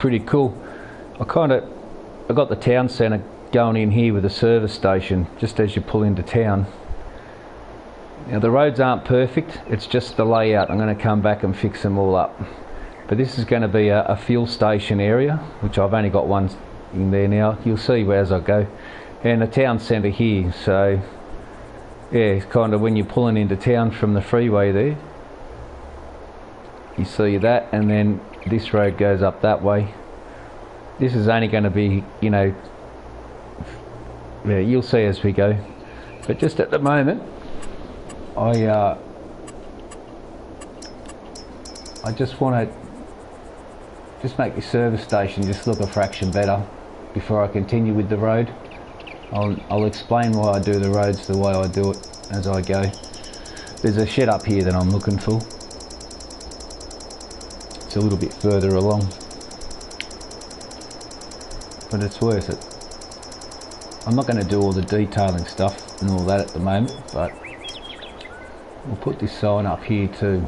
Pretty cool. I got the town centre going in here with a service station just as you pull into town. Now the roads aren't perfect, it's just the layout. I'm going to come back and fix them all up. But this is going to be a fuel station area, which I've only got one in there now. You'll see as I go. And a town centre here, so yeah, it's kind of when you're pulling into town from the freeway there. You see that, and then this road goes up that way. This is only going to be, you know, yeah, you'll see as we go. But just at the moment, I just want to just make the service station just look a fraction better before I continue with the road. I'll explain why I do the roads the way I do it as I go. There's a shed up here that I'm looking for. It's a little bit further along, but it's worth it. I'm not going to do all the detailing stuff and all that at the moment, but we'll put this sign up here too.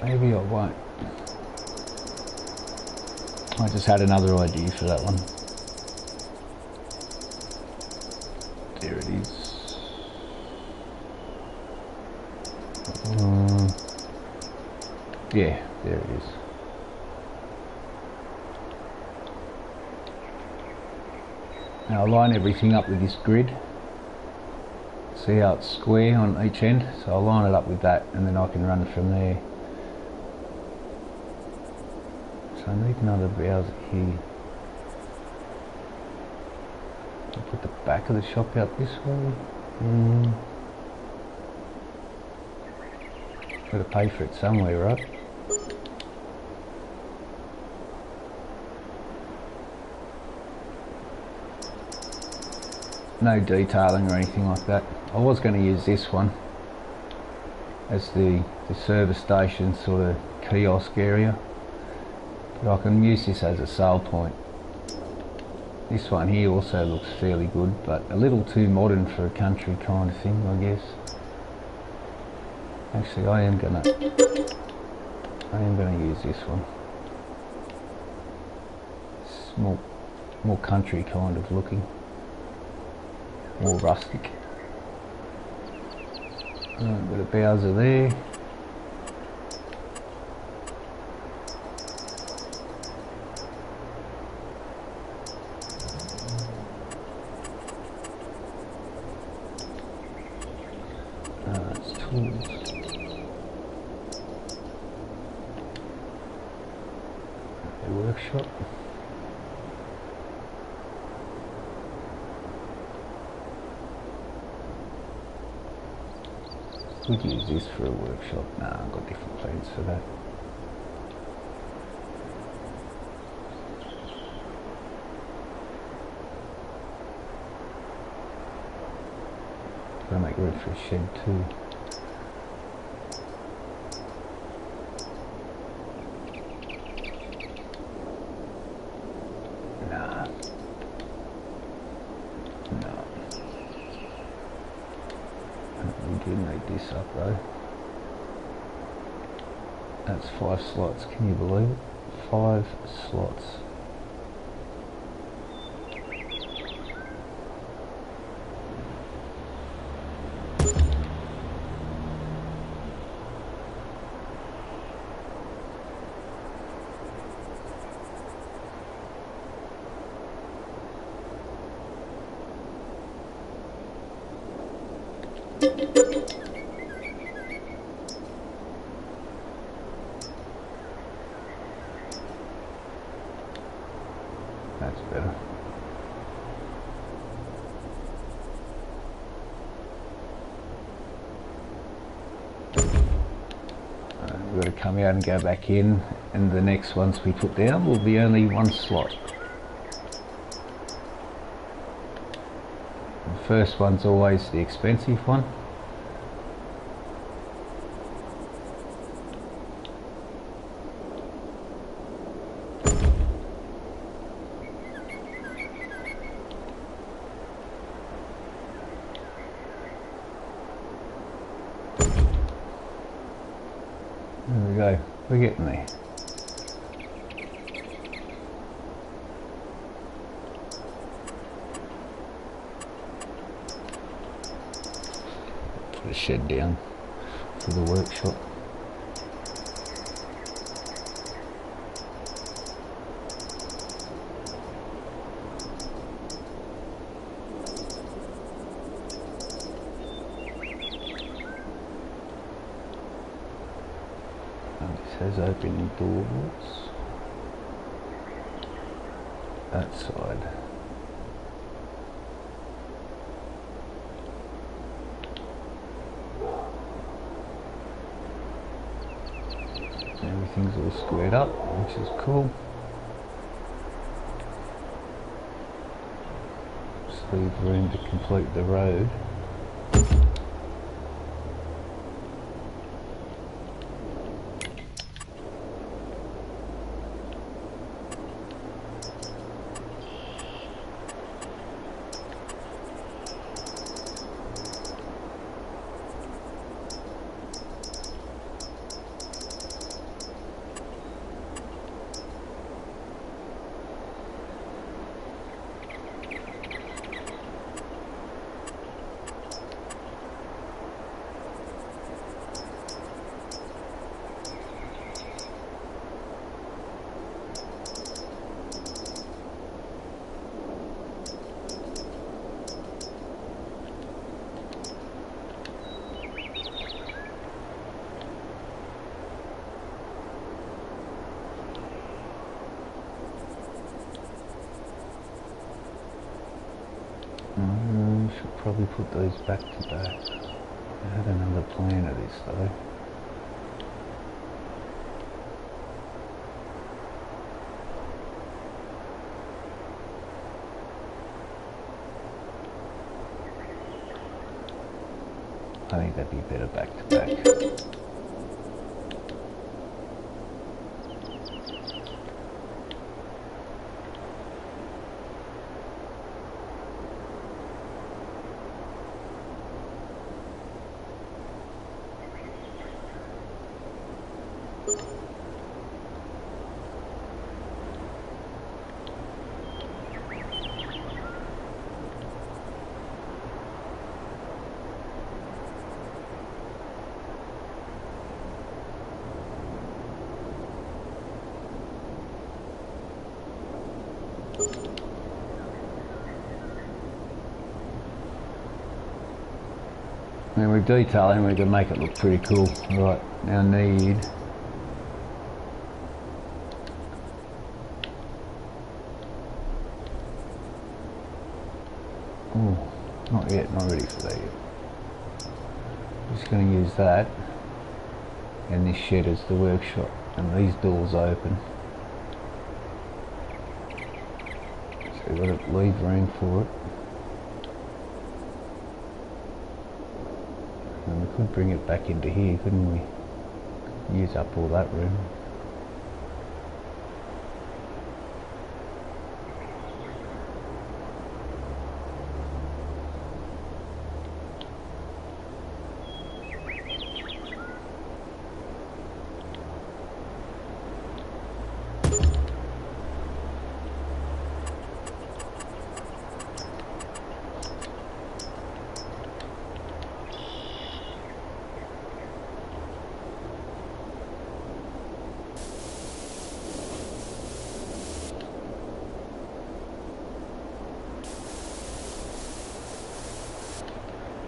Maybe I won't. I just had another idea for that one. There it is. Yeah, there it is. Now I line everything up with this grid. See how it's square on each end? So I'll line it up with that and then I can run it from there. So I need another browser here. I'll put the back of the shop out this way. Got to pay for it somewhere, right? No detailing or anything like that. I was going to use this one as the service station sort of kiosk area, but I can use this as a sale point. This one here also looks fairly good, but a little too modern for a country kind of thing, I guess. Actually, I am gonna use this one. It's more country kind of looking, more rustic. A bit of Bowser there. It's tools. A workshop. Could use this for a workshop. Nah, I've got different plans for that. Gotta make room for a shed too. Nah. No. We do make this up though. That's 5 slots, can you believe it? 5 slots. That's better. We've got to come out and go back in, and the next ones we put down will be only 1 slot. The first one's always the expensive one. Righto, we're getting there. Put a shed down for the workshop. Has open doors that side. Everything's all squared up, which is cool. Just leave room to complete the road. Should probably put those back to back. I had another plan of this though. I think that'd be better back to back. And we're detailing, we can make it look pretty cool. Right, now need not yet, not ready for that yet. Just going to use that and this shed as the workshop and these doors open. So we've got to leave room for it. And we could bring it back into here, couldn't we? Use up all that room.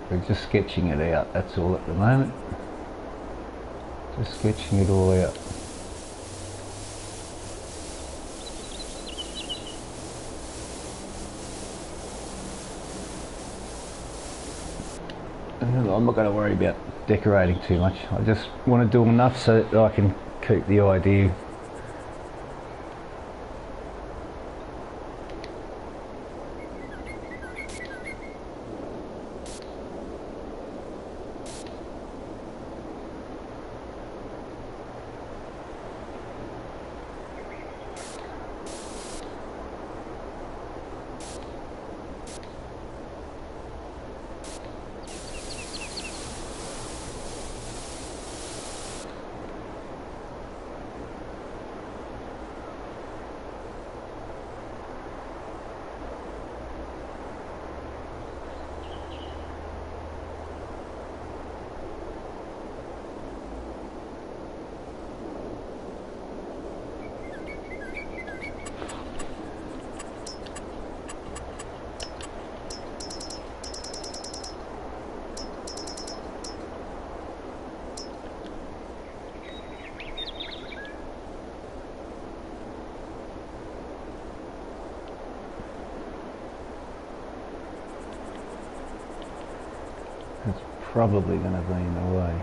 We're just sketching it out, that's all at the moment. Just sketching it all out. And I'm not going to worry about decorating too much. I just want to do enough so that I can keep the idea. It's probably going to be in the way.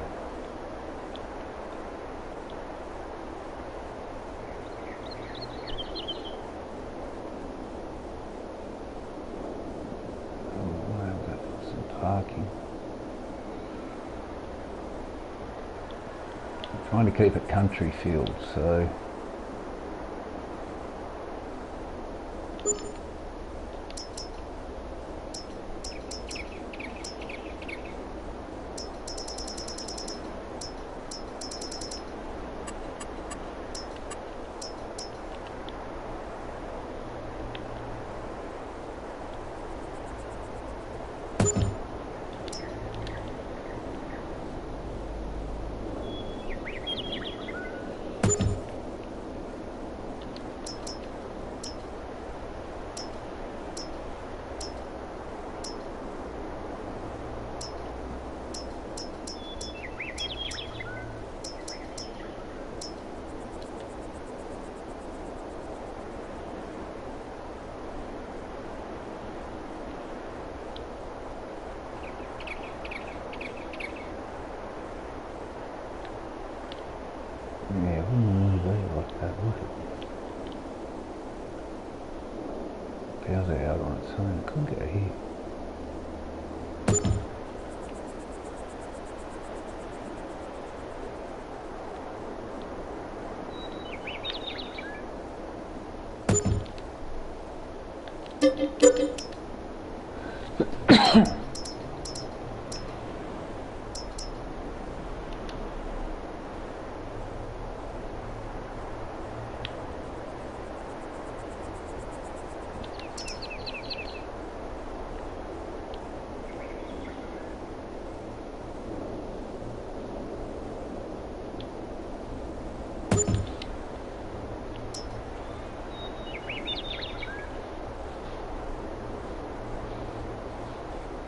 Oh, I've got some parking. I'm trying to keep it country field, so yeah, it wouldn't really be like that, would it? Powers it out on its own. I couldn't get here.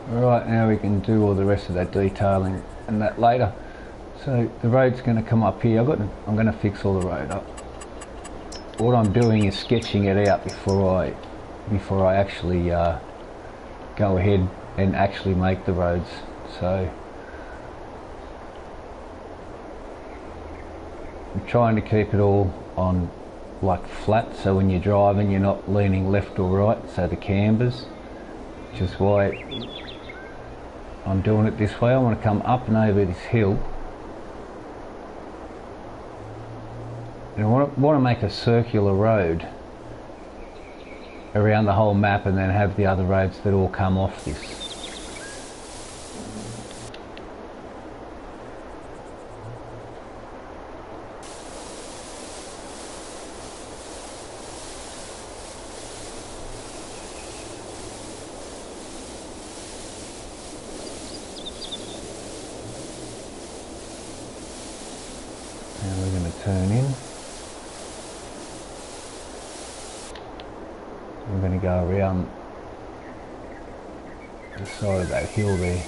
Right, now we can do all the rest of that detailing and that later. So the road's going to come up here. I'm going to fix all the road up. What I'm doing is sketching it out before I actually go ahead and actually make the roads. So I'm trying to keep it all on like flat, so when you're driving you're not leaning left or right, so the cambers, which is why I'm doing it this way. I want to come up and over this hill, and I want to make a circular road around the whole map, and then have the other roads that all come off this. Now we're going to turn in. I'm going to go around the side of that hill there.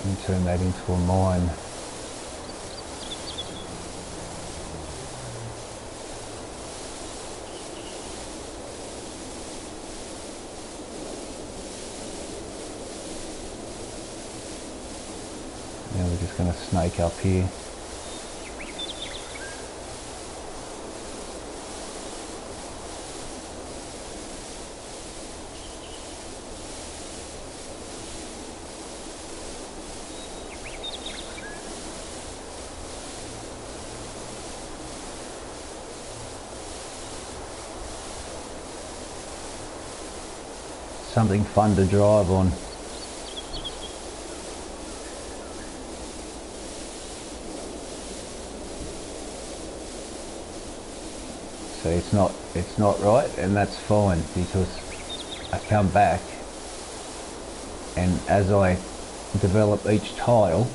And turn that into a mine. Now we're just going to snake up here. Something fun to drive on. So it's not right, and that's fine, because I come back and as I develop each tile,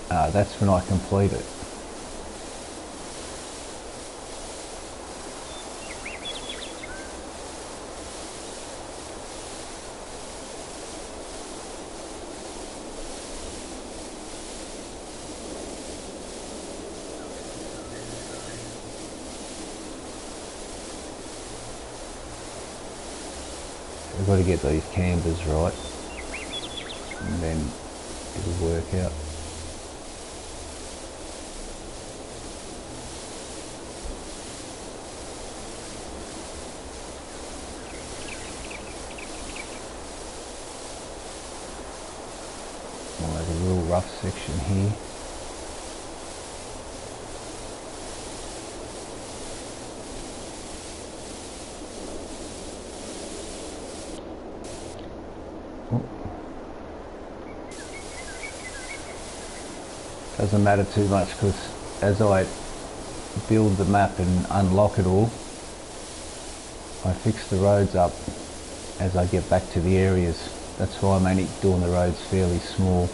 that's when I complete it. I've got to get these cambers right, and then it'll work out. Well, there's a real rough section here. Doesn't matter too much, because as I build the map and unlock it all, I fix the roads up as I get back to the areas. That's why I'm only doing the roads fairly small.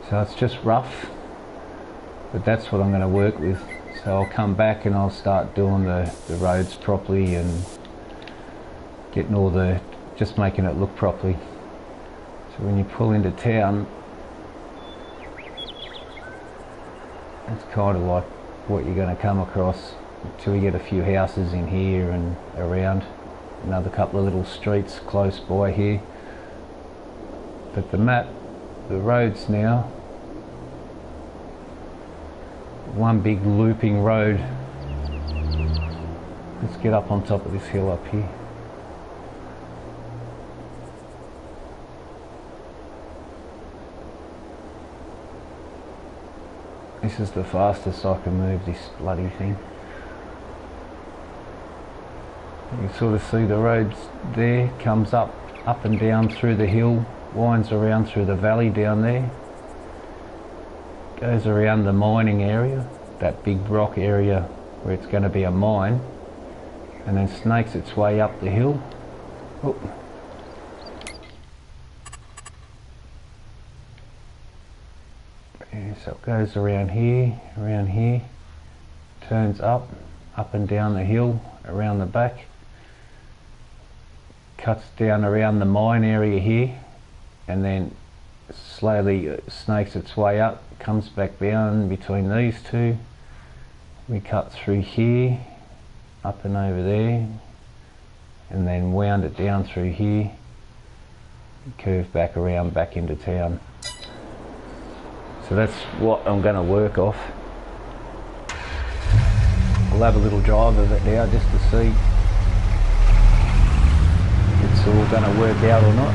So it's just rough, but that's what I'm going to work with. So I'll come back and I'll start doing the roads properly and getting all the, just making it look properly. So when you pull into town, it's kind of like what you're going to come across until you get a few houses in here and around. Another couple of little streets close by here. But the map, the roads now, one big looping road. Let's get up on top of this hill up here. This is the fastest I can move this bloody thing. You can sort of see the roads there, comes up and down through the hill, winds around through the valley down there, goes around the mining area, that big rock area where it's going to be a mine, and then snakes its way up the hill. Oh. Yeah, so it goes around here, turns up and down the hill, around the back, cuts down around the mine area here, and then slowly snakes its way up, comes back down between these two. We cut through here, up and over there, and then wound it down through here, curve back around back into town. So that's what I'm going to work off. I'll have a little drive of it now just to see if it's all going to work out or not.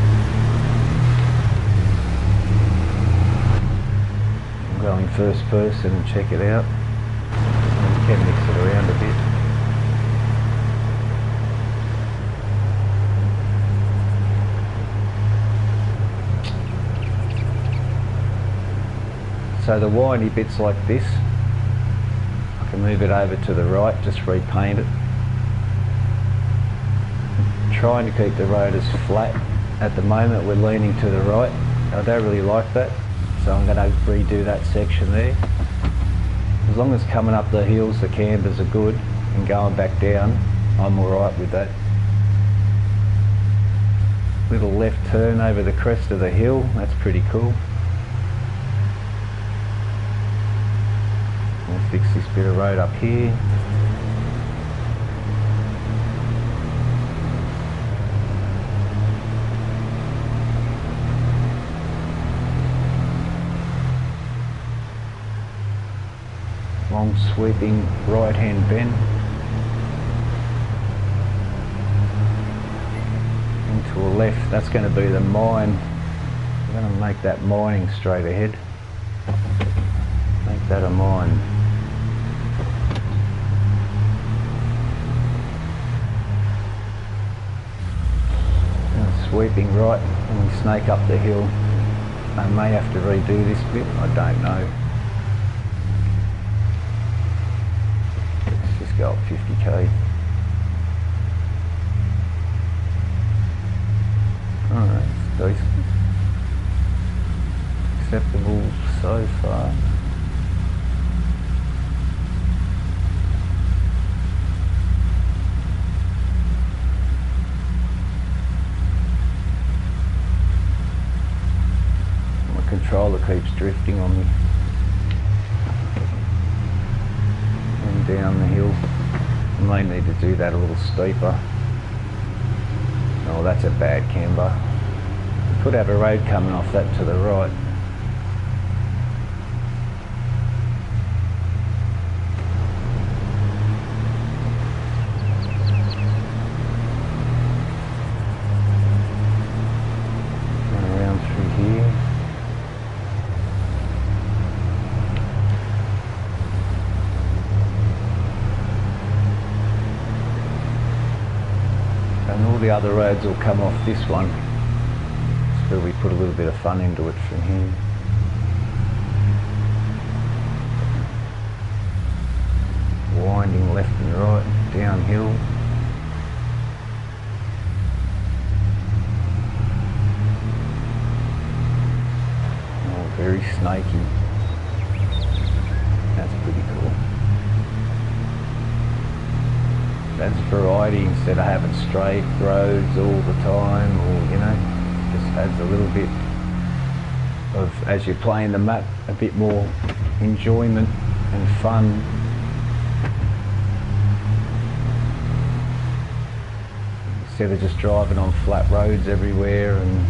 Go in first person and check it out. And you can mix it around a bit. So the windy bits like this, I can move it over to the right, just repaint it. I'm trying to keep the road as flat. At the moment we're leaning to the right. I don't really like that. So I'm going to redo that section there. As long as coming up the hills the cambers are good and going back down, I'm alright with that. Little left turn over the crest of the hill, that's pretty cool. We'll fix this bit of road up here. Long sweeping right hand bend into a left. That's going to be the mine. I'm going to make that mining straight ahead. Make that a mine. And sweeping right and we snake up the hill. I may have to redo this bit, I don't know. Go up 50k. Alright, it's decent. Acceptable so far. controller keeps drifting on me. And down the hill. I may need to do that a little steeper. Oh, that's a bad camber. Could have a road coming off that to the right. And all the other roads will come off this one. So we put a little bit of fun into it from here. Winding left and right, downhill. Oh, very snaky. That's pretty cool. That's variety instead of having straight roads all the time, or you know, just adds a little bit of, as you're playing the map, a bit more enjoyment and fun. Instead of just driving on flat roads everywhere, and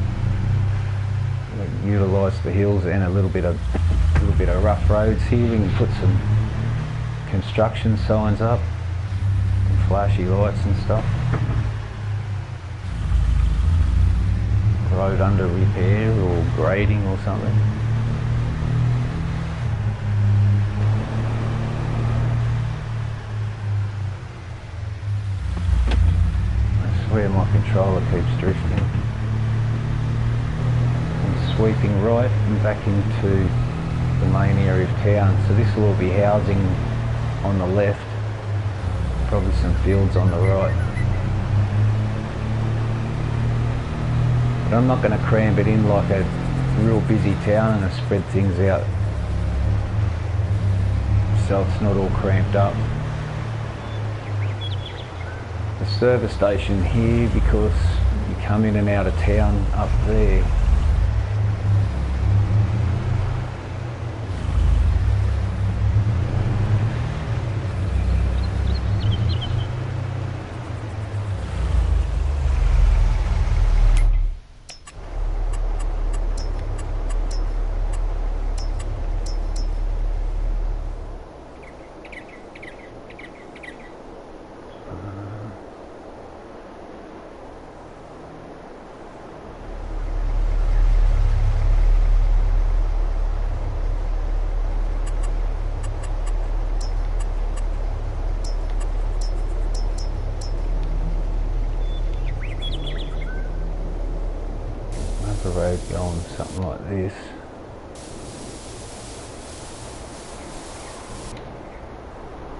utilise the hills and a little bit of rough roads here. We can put some construction signs up. Flashy lights and stuff. Road under repair or grading or something. That's where my controller keeps drifting. And sweeping right and back into the main area of town. So this will all be housing on the left. Probably some fields on the right. But I'm not going to cram it in like a real busy town, and I spread things out so it's not all cramped up. The service station here, because you come in and out of town up there. The road going something like this.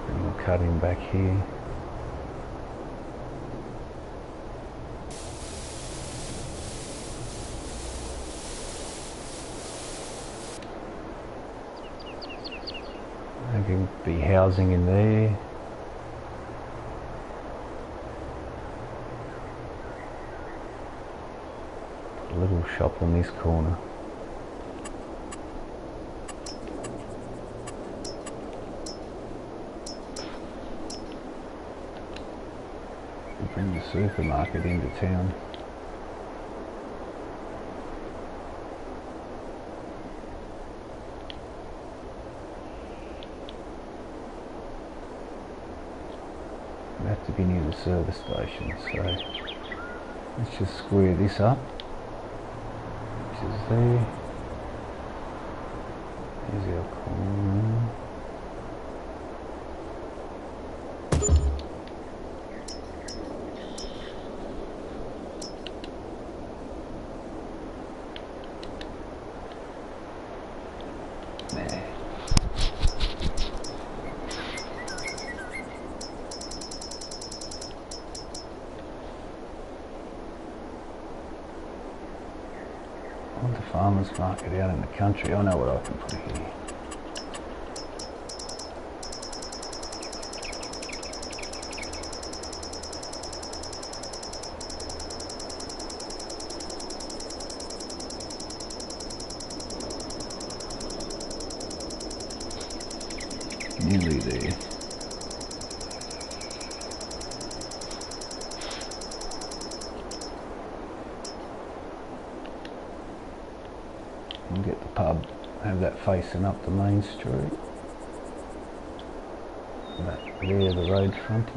And we'll cut him back here. There can be housing in there. Little shop on this corner. We'll bring the supermarket into town. We have to be near the service station, so let's just square this up. Is there. Here's our corner. The farmers market out in the country. I know what I can put here. Nearly there. And get the pub, have that facing up the main street. And that there, the road frontage.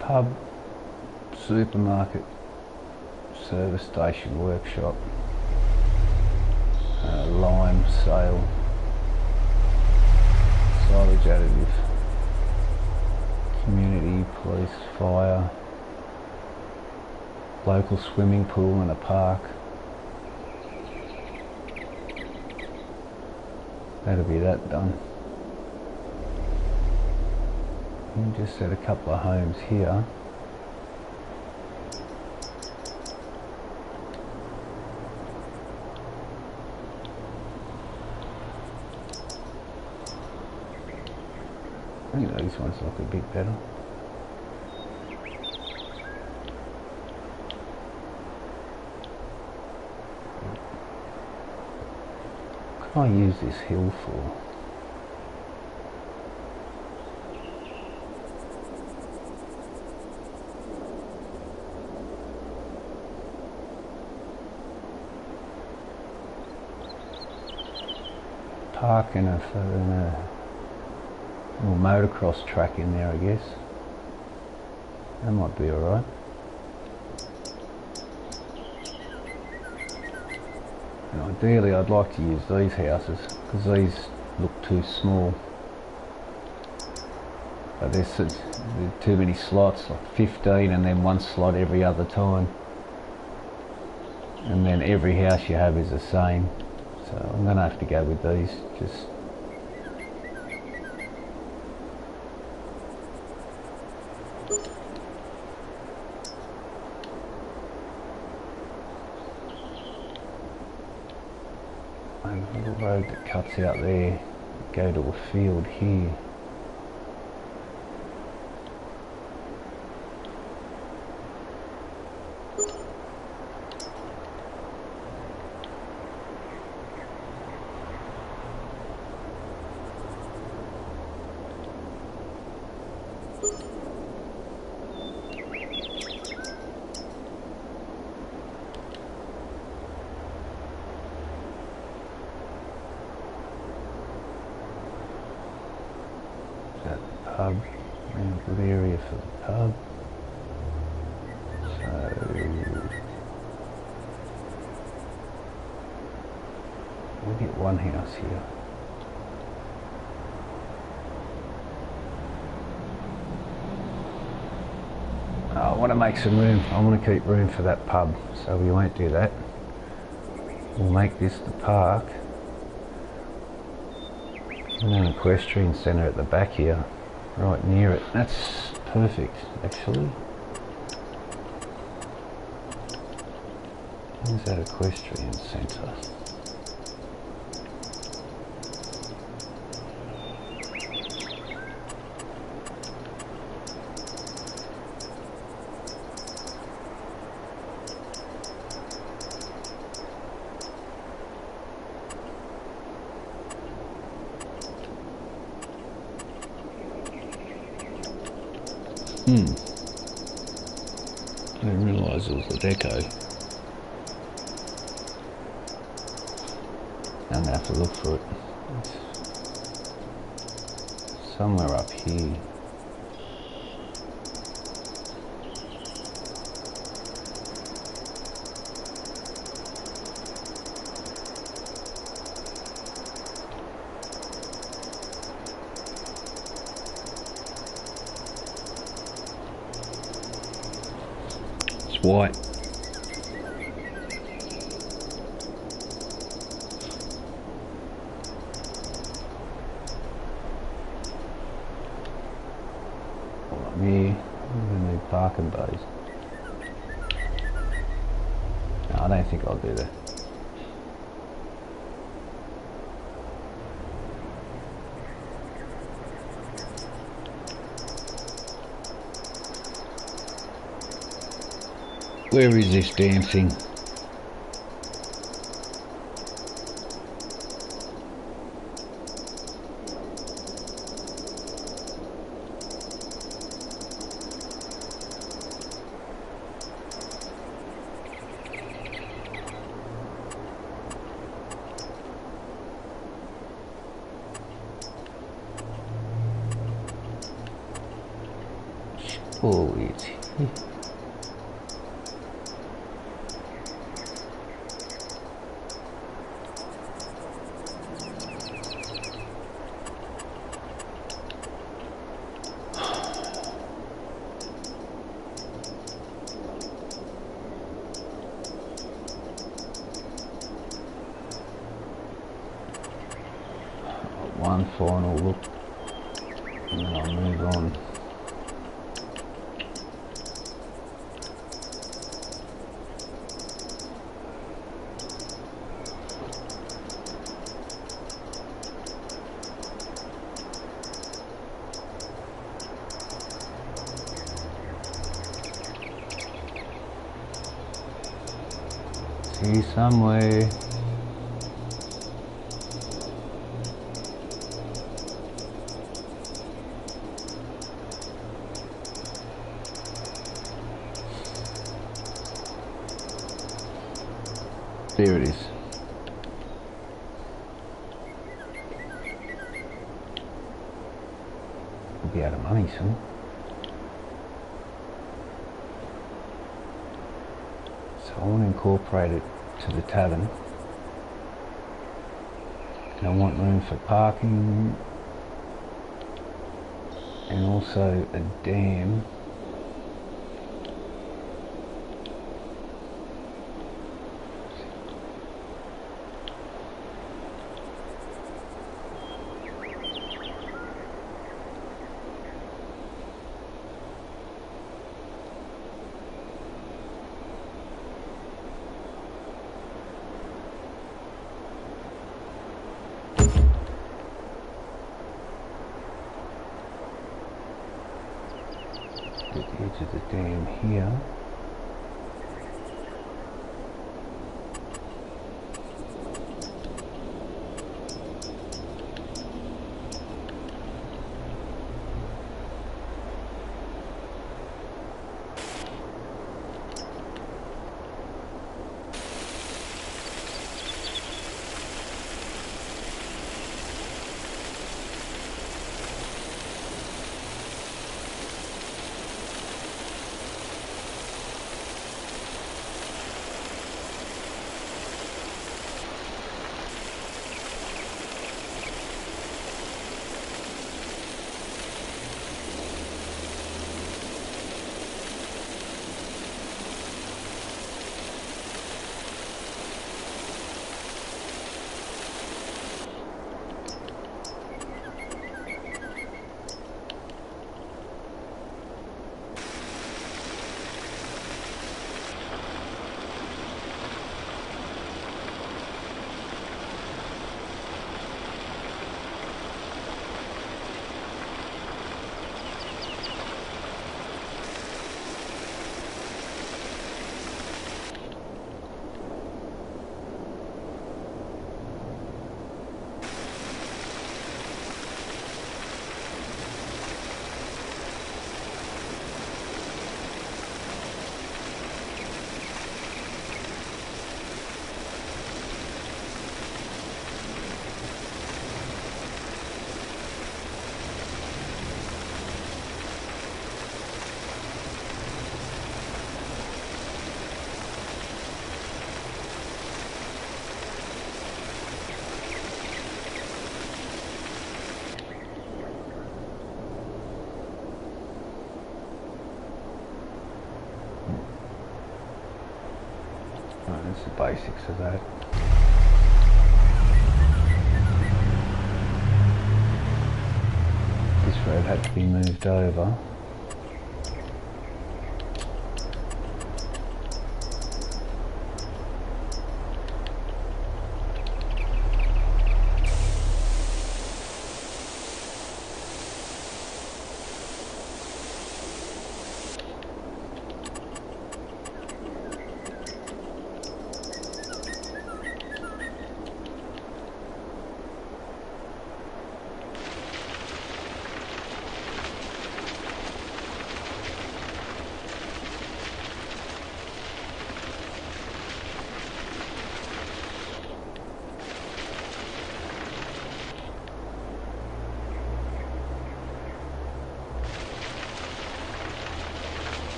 Pub, supermarket, service station, workshop, lime sale, silage additive, community, police, fire, local swimming pool and a park. That'll be that done. And just set a couple of homes here. I think these ones look a bit better. What can I use this hill for? Park and a little motocross track in there, I guess. That might be alright. And ideally I'd like to use these houses because these look too small. But there's too many slots, like 15 and then one slot every other time. And then every house you have is the same. So I'm going to have to go with these. Just and a little road that cuts out there, go to a field here. Pub, and a good area for the pub. So we'll get one house here. I want to make some room. I want to keep room for that pub, so we won't do that. We'll make this the park and an equestrian centre at the back here. Right near it. That's perfect, actually. Where's that equestrian centre? I didn't realise it was the deco. I'm going to have to look for it. It's somewhere up here. White. Hold on here, I'm gonna need parking bays. No, I don't think I'll do that. Where is this damn thing? Oh, it's here. One final look and then I'll move on. See somewhere. There it is. We'll be out of money soon. So I want to incorporate it to the tavern. And I want room for parking and also a dam. The edge of the dam here. That's the basics of that. This road had to be moved over.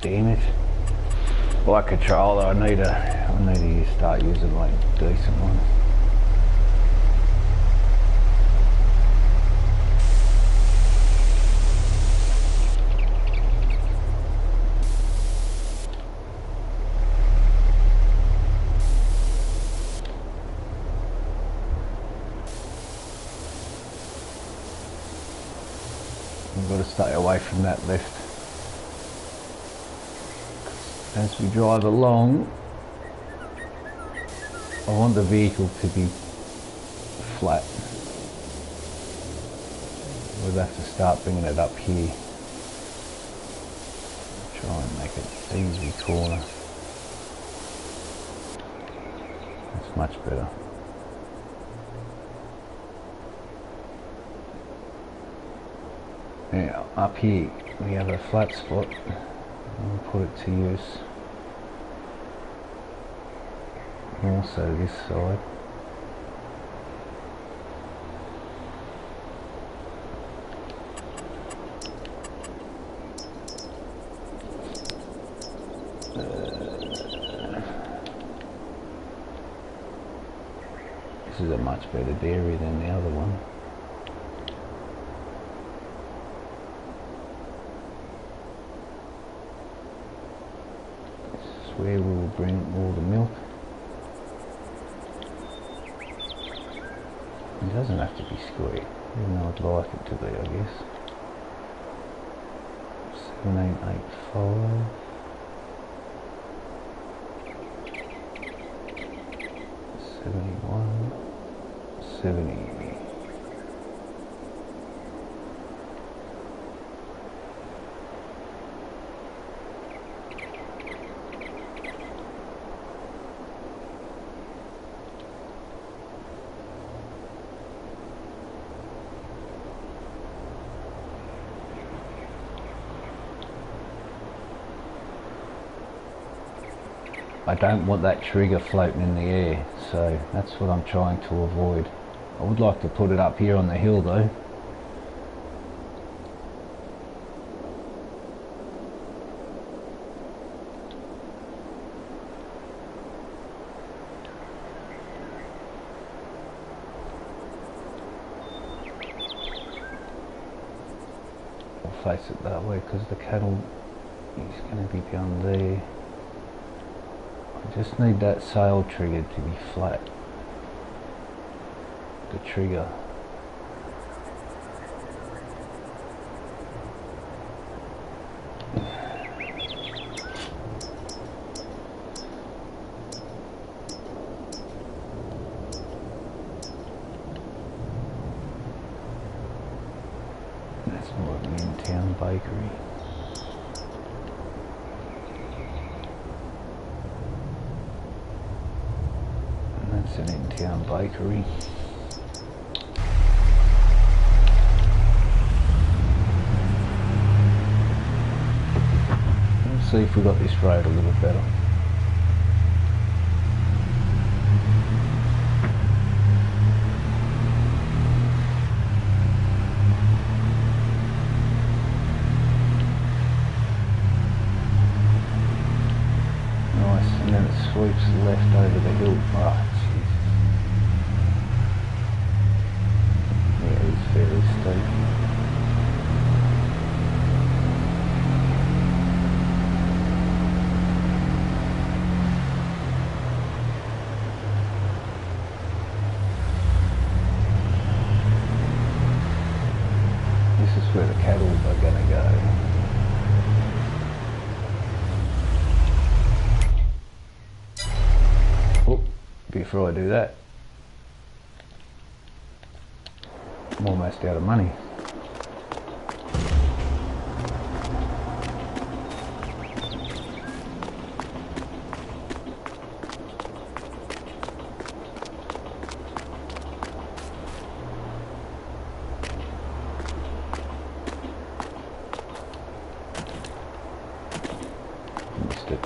damn it. Like controller, I need to start using like a decent one. We've got to stay away from that left. As we drive along, I want the vehicle to be flat. We'll have to start bringing it up here. Try and make it an easy corner. That's much better. Now, up here we have a flat spot. I'll put it to use. Also this side. This is a much better dairy than the other one. Where we will bring all the milk. It doesn't have to be square, even though I'd like it to be, I guess. 7885. 71. 70. I don't want that trigger floating in the air, so that's what I'm trying to avoid. I would like to put it up here on the hill though. I'll face it that way because the cattle is going to be down there. I just need that sail trigger to be flat. The trigger. That's more of an in-town bakery. That's an in-town bakery. Let's see if we got this road a little better. Nice, and then it sweeps left over the hill. Oh, fairly steep. This is where the cattle are going to go. Oh, before I do that, I'm almost out of money. Missed it.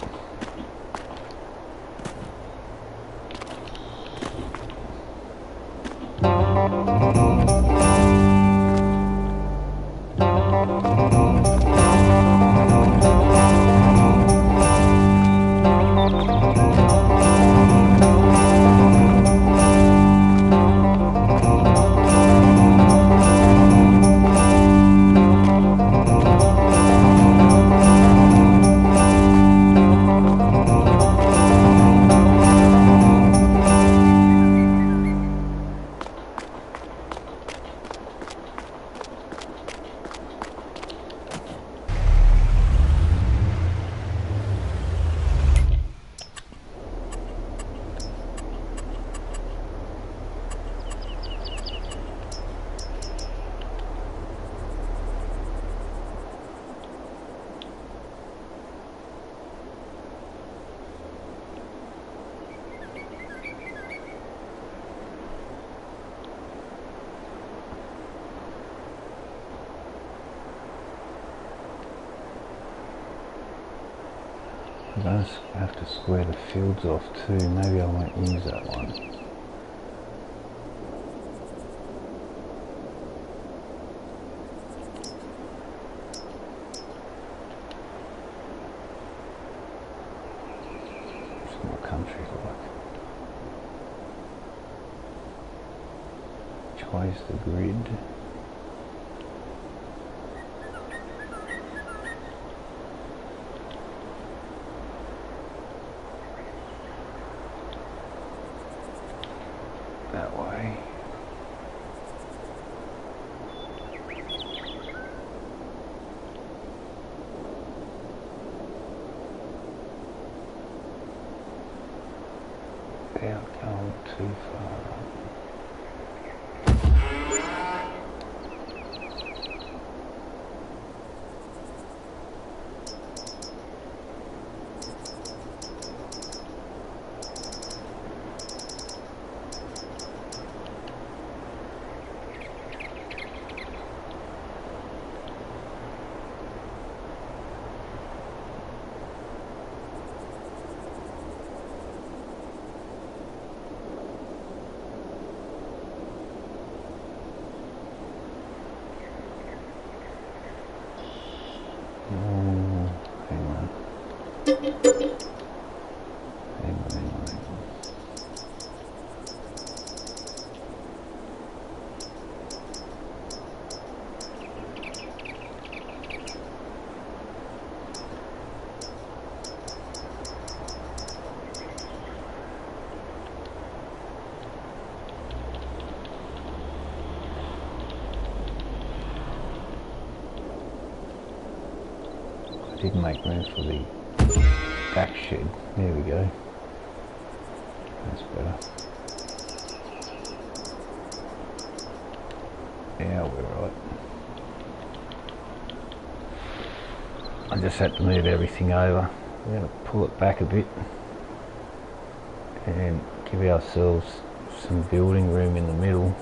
I'm going to have to square the fields off too. Maybe I won't use that one. What's my country like? Which way is the grid? That way. Without going too far up. Hang on. I did make room for the back shed. There we go. That's better. Yeah, we're right. I just had to move everything over. We're going to pull it back a bit and give ourselves some building room in the middle.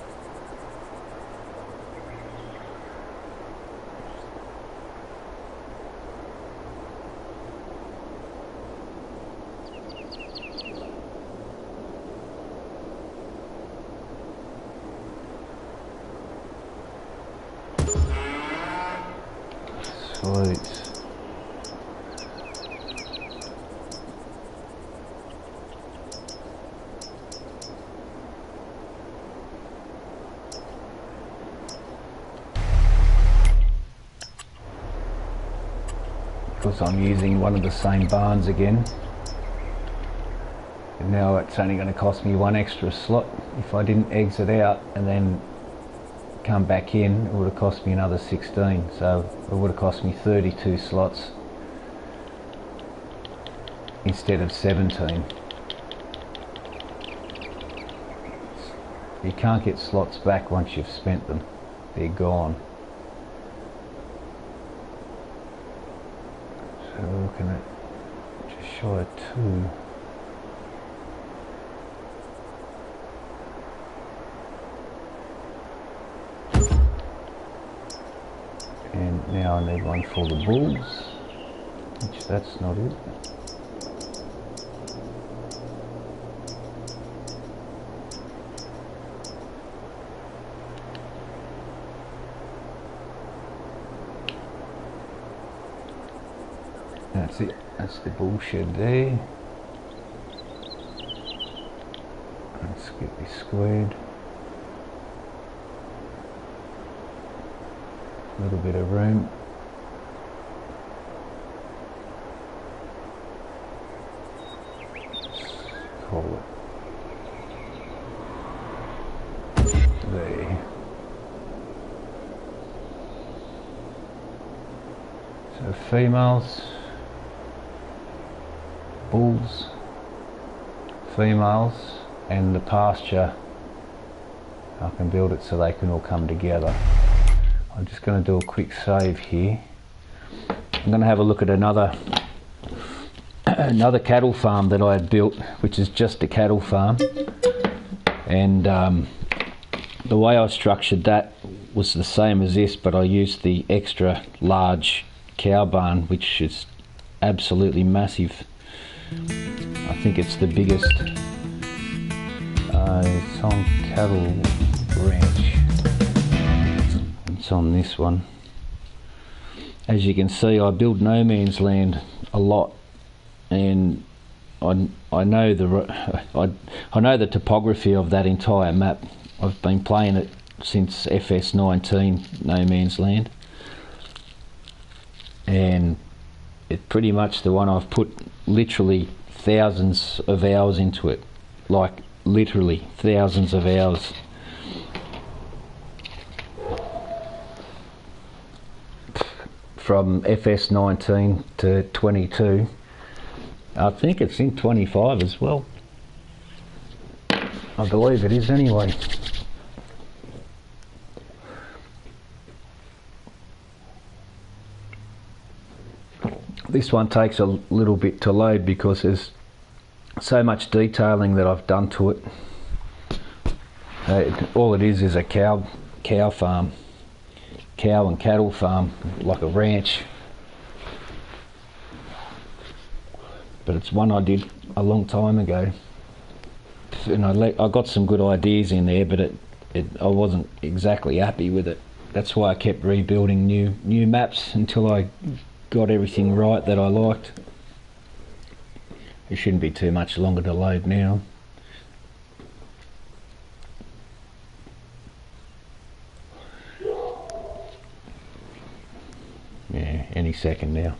Sweet. Because I'm using one of the same barns again, and now it's only going to cost me one extra slot. If I didn't exit out and then come back in, it would have cost me another 16, so it would have cost me 32 slots instead of 17. You can't get slots back once you've spent them. They're gone. So we're looking at just shy of 2. And now I need one for the bulls, which that's not it. That's it, that's the bull shed there. Let's get this squared. A little bit of room. Let's call it there. So females, bulls, females, and the pasture, I can build it so they can all come together. I'm just going to do a quick save here. I'm going to have a look at another cattle farm that I had built, which is just a cattle farm, and the way I structured that was the same as this, but I used the extra large cow barn, which is absolutely massive. I think it's the biggest. It's on Cattle Ranch. It's on this one. As you can see, I build no man's land a lot, and I know the topography of that entire map. I've been playing it since FS19, no man's land, and it's pretty much the one I've put literally thousands of hours into it, like literally thousands of hours. From FS19 to 22. I think it's in 25 as well. I believe it is anyway. This one takes a little bit to load because there's so much detailing that I've done to it. All it is a cow farm. Cow and cattle farm, like a ranch, but it's one I did a long time ago, and I got some good ideas in there, but I wasn't exactly happy with it. That's why I kept rebuilding new maps until I got everything right that I liked. It shouldn't be too much longer to load now. Yeah, any second now.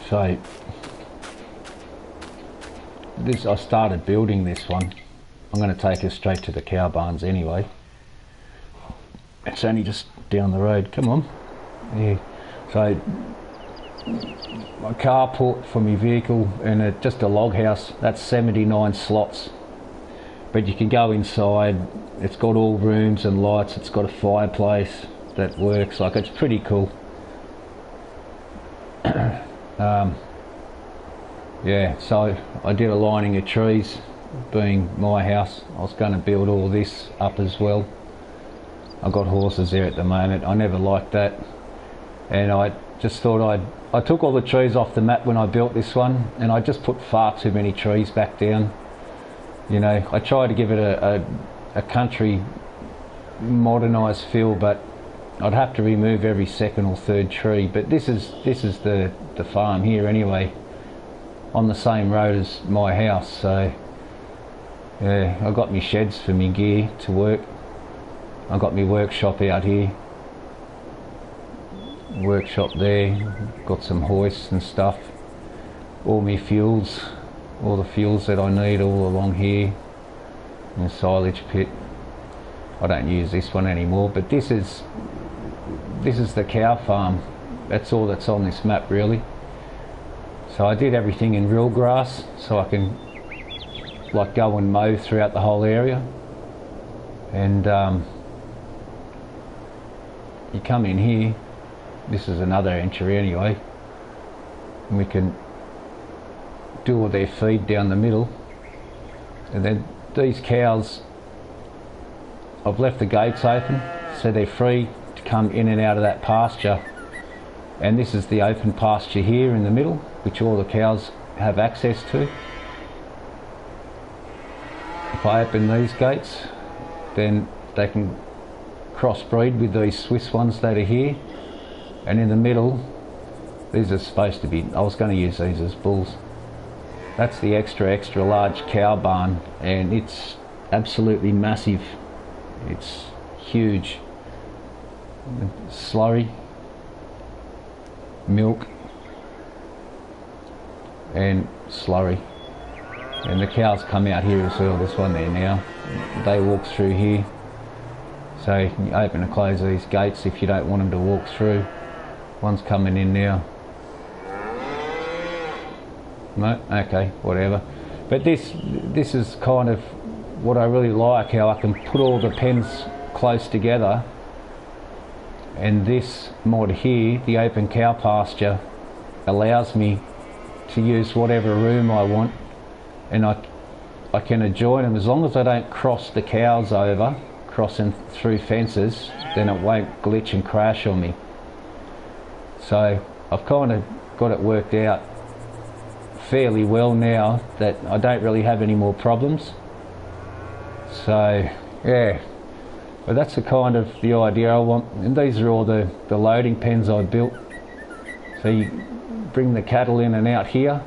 So I started building this one. I'm going to take us straight to the cow barns anyway. It's only just down the road. Come on. Yeah. So my carport for my vehicle, and just a log house. That's 79 slots, but you can go inside. It's got all rooms and lights. It's got a fireplace that works. Like, it's pretty cool. Yeah, so I did a lining of trees, being my house. I was going to build all this up as well. I've got horses there at the moment. I never liked that, and I just thought I took all the trees off the map when I built this one, and I just put far too many trees back down. You know, I tried to give it a country modernised feel, but I'd have to remove every second or third tree. But this is the farm here anyway, on the same road as my house. So yeah, I got my sheds for my gear to work. I got my workshop out here. Workshop there, got some hoists and stuff, all my fuels, all the fuels that I need all along here, and silage pit. I don't use this one anymore, but this is the cow farm. That's all that's on this map really. So I did everything in real grass, so I can like go and mow throughout the whole area. And you come in here. This is another entry anyway, and we can do all their feed down the middle. And then these cows, I've left the gates open so they're free to come in and out of that pasture. And this is the open pasture here in the middle, which all the cows have access to. If I open these gates, then they can crossbreed with these Swiss ones that are here. And in the middle, these are supposed to be, I was going to use these as bulls. That's the extra large cow barn, and it's absolutely massive. It's huge. Slurry, milk, and slurry. And the cows come out here as well. This one there now, they walk through here. So you can open and close these gates if you don't want them to walk through. One's coming in now. No, okay, whatever. But this is kind of what I really like, how I can put all the pens close together. And this mod here, the open cow pasture, allows me to use whatever room I want, and I can adjoin them as long as I don't cross the cows over, crossing through fences, then it won't glitch and crash on me. So I've kind of got it worked out fairly well now that I don't really have any more problems. So yeah, but that's the kind of the idea I want. And these are all the loading pens I built. So you bring the cattle in and out here.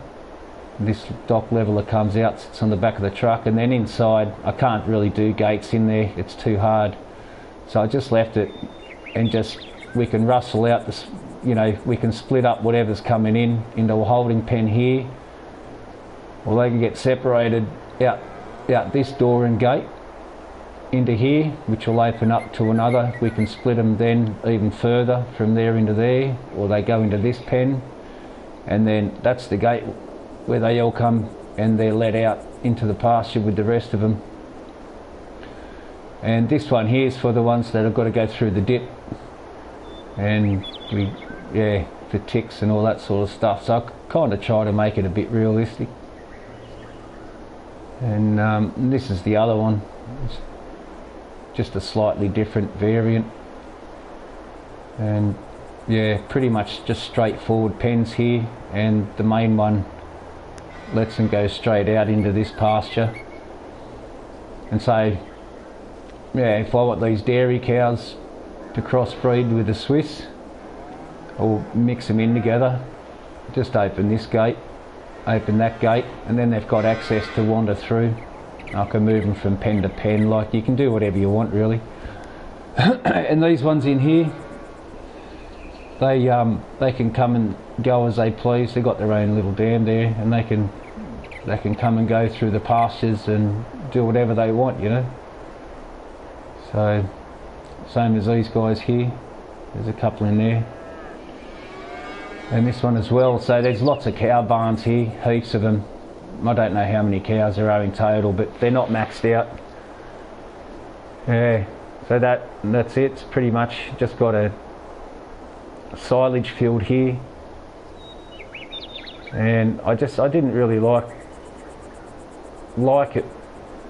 This dock leveler comes out, sits on the back of the truck, and then inside I can't really do gates in there, it's too hard. So I just left it, and just we can rustle out this, you know, we can split up whatever's coming in into a holding pen here, or they can get separated out this door and gate into here, which will open up to another. We can split them then even further from there into there, or they go into this pen, and then that's the gate where they all come and they're let out into the pasture with the rest of them. And this one here is for the ones that have got to go through the dip, and for ticks and all that sort of stuff. So I kind of try to make it a bit realistic. And this is the other one. It's just a slightly different variant. And yeah, pretty much just straightforward pens here, and the main one lets them go straight out into this pasture. And so yeah, if I want these dairy cows to crossbreed with the Swiss or mix them in together, just open this gate, open that gate, and then they've got access to wander through. I can move them from pen to pen, like you can do whatever you want really. And these ones in here, they can come and go as they please. They've got their own little dam there, and they can come and go through the pastures and do whatever they want, you know. So same as these guys here, there's a couple in there, and this one as well. So there's lots of cow barns here, heaps of them. I don't know how many cows there are in total, but they're not maxed out. Yeah, so that's it. It's pretty much just got a silage field here, and I didn't really like it.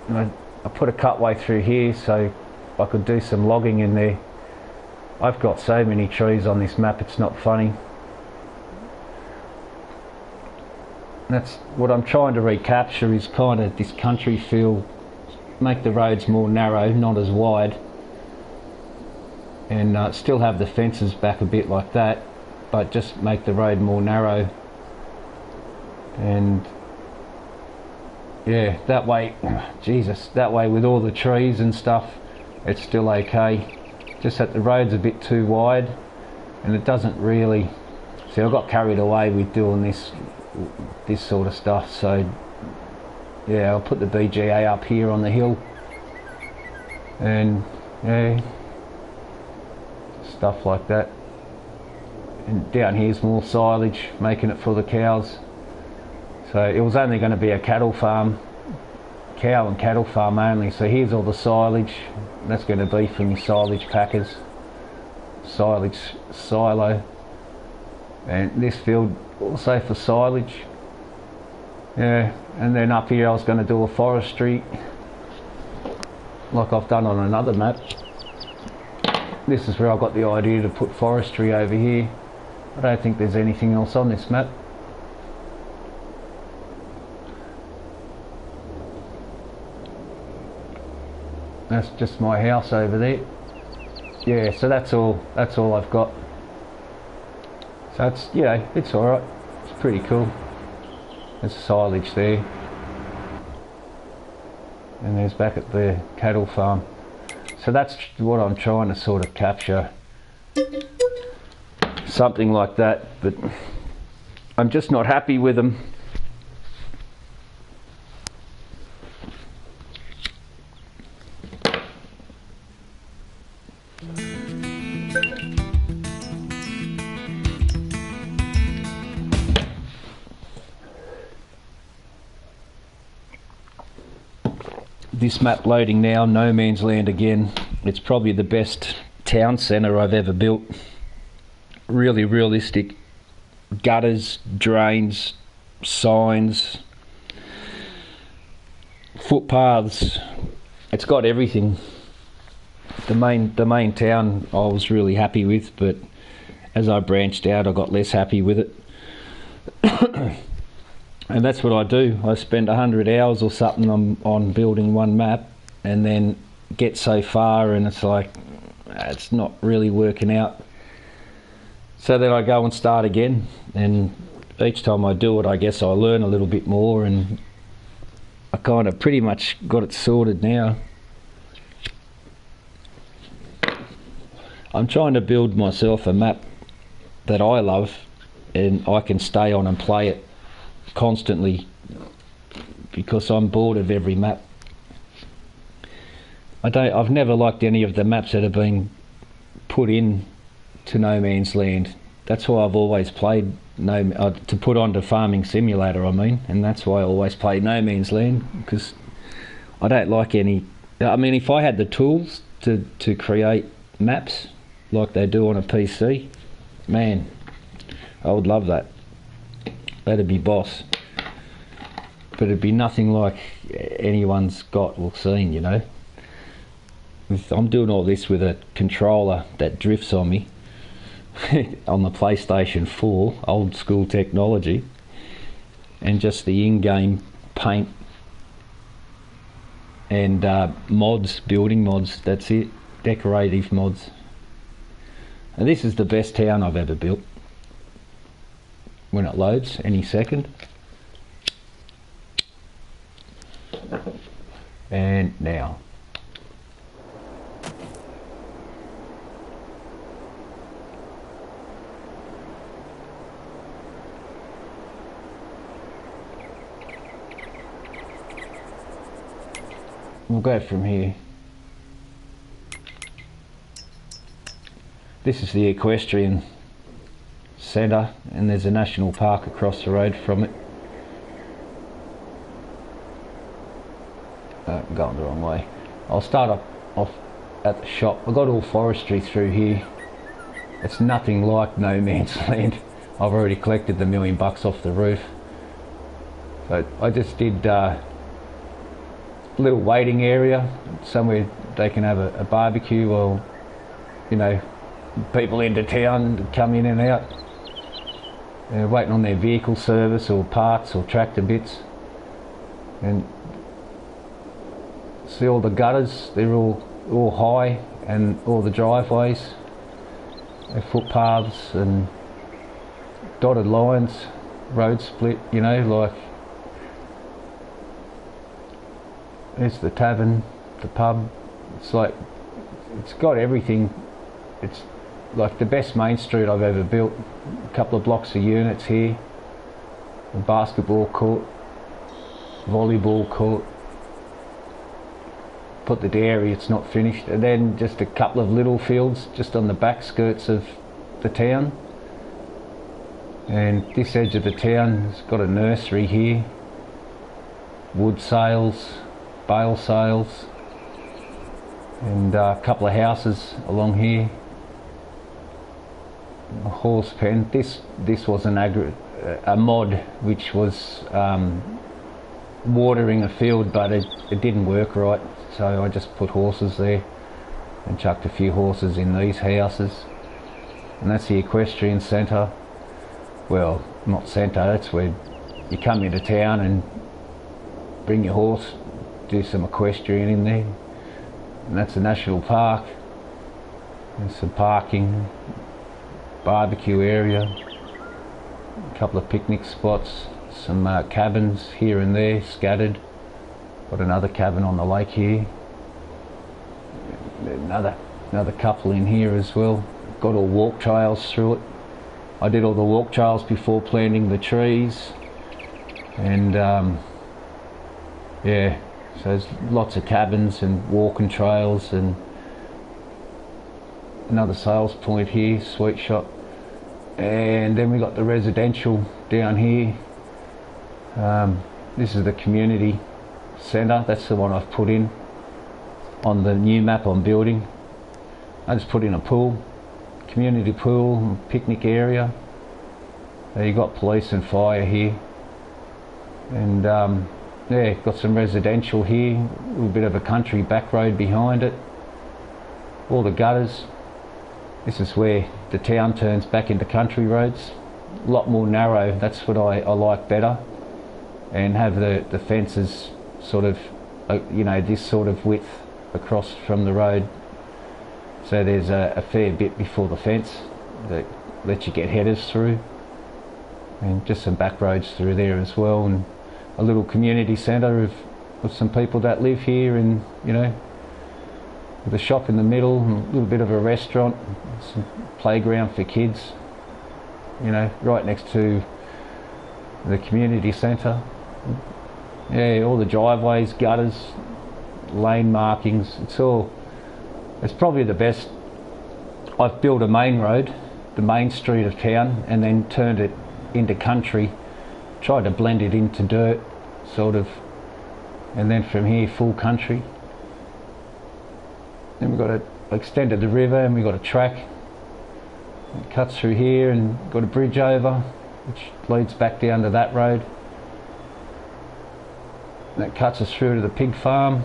You know, I put a cutway through here so I could do some logging in there. I've got so many trees on this map, it's not funny. That's what I'm trying to recapture, is kind of this country feel, make the roads more narrow, not as wide, and still have the fences back a bit like that, but just make the road more narrow. And yeah, that way, Jesus, that way with all the trees and stuff, it's still okay. Just that the road's a bit too wide, and it doesn't really, see, I got carried away with doing this sort of stuff. So yeah, I'll put the BGA up here on the hill, and yeah, stuff like that. And down here's more silage, making it for the cows. So it was only going to be a cattle farm, cow and cattle farm only. So here's all the silage. That's going to be from the silage packers, silage silo. And this field also for silage. Yeah, and then up here I was going to do a forestry, like I've done on another map. This is where I got the idea to put forestry over here. I don't think there's anything else on this map. That's just my house over there. Yeah, so that's all I've got. So it's, you know, it's alright. It's pretty cool. There's silage there. And there's back at the cattle farm. So that's what I'm trying to sort of capture. Something like that, but I'm just not happy with them. This map loading now, no man's land again. It's probably the best town centre I've ever built. Really realistic. Gutters, drains, signs, footpaths, it's got everything. The main town I was really happy with, but as I branched out I got less happy with it. And that's what I do. I spend 100 hours or something on building one map, and then get so far and it's like, it's not really working out. So then I go and start again, and each time I do it, I guess I learn a little bit more, and I kind of pretty much got it sorted now. I'm trying to build myself a map that I love and I can stay on and play it constantly, because I'm bored of every map. I've never liked any of the maps that have been put in to No Man's Land. That's why I've always played to put onto Farming Simulator, I mean, and that's why I always play No Man's Land, because I don't like any. I mean, if I had the tools to create maps like they do on a PC, man, I would love that. That'd be boss. But it'd be nothing like anyone's got or seen, you know. I'm doing all this with a controller that drifts on me on the PlayStation 4, old school technology, and just the in-game paint and mods, building mods, that's it, decorative mods. And this is the best town I've ever built. When it loads, any second. And now. We'll go from here. This is the equestrian centre, and there's a national park across the road from it. I'm going the wrong way. I'll start off at the shop. I've got all forestry through here. It's nothing like No Man's Land. I've already collected the $1 million off the roof. So I just did a little waiting area, somewhere they can have a barbecue, or, you know, people into town come in and out. They're waiting on their vehicle service or parts or tractor bits. And see all the gutters, they're all high, and all the driveways, they're footpaths and dotted lines, road split, you know, like there's the tavern, the pub. It's like, it's got everything. It's like the best main street I've ever built. A couple of blocks of units here, a basketball court, volleyball court, put the dairy, it's not finished, and then just a couple of little fields just on the back skirts of the town. And this edge of the town has got a nursery here, wood sales, bale sales, and a couple of houses along here. A horse pen. This was a mod which was watering a field, but it didn't work right, so I just put horses there and chucked a few horses in these houses. And that's the equestrian centre. Well, not centre, that's where you come into town and bring your horse, do some equestrian in there. And that's the national park. There's some parking, barbecue area, a couple of picnic spots, some cabins here and there scattered. Got another cabin on the lake here, another couple in here as well. Got all walk trails through it. I did all the walk trails before planting the trees, and yeah, so there's lots of cabins and walking trails, and another sales point here, sweet shop. And then we got the residential down here. This is the community centre. That's the one I've put in on the new map I'm building. I just put in a pool, community pool, picnic area. You got police and fire here, and yeah, got some residential here, a little bit of a country back road behind it, all the gutters. This is where the town turns back into country roads, a lot more narrow. That's what I like better, and have the fences sort of, you know, this sort of width across from the road, so there's a fair bit before the fence that lets you get headers through, and just some back roads through there as well, and a little community centre of some people that live here, and you know, with a shop in the middle and a little bit of a restaurant, some playground for kids, you know, right next to the community centre. Yeah, all the driveways, gutters, lane markings, it's probably the best. I've built a main road, the main street of town, and then turned it into country, tried to blend it into dirt sort of, and then from here full country. Then we've extended the river, and we've got a track. It cuts through here, and got a bridge over which leads back down to that road. That cuts us through to the pig farm.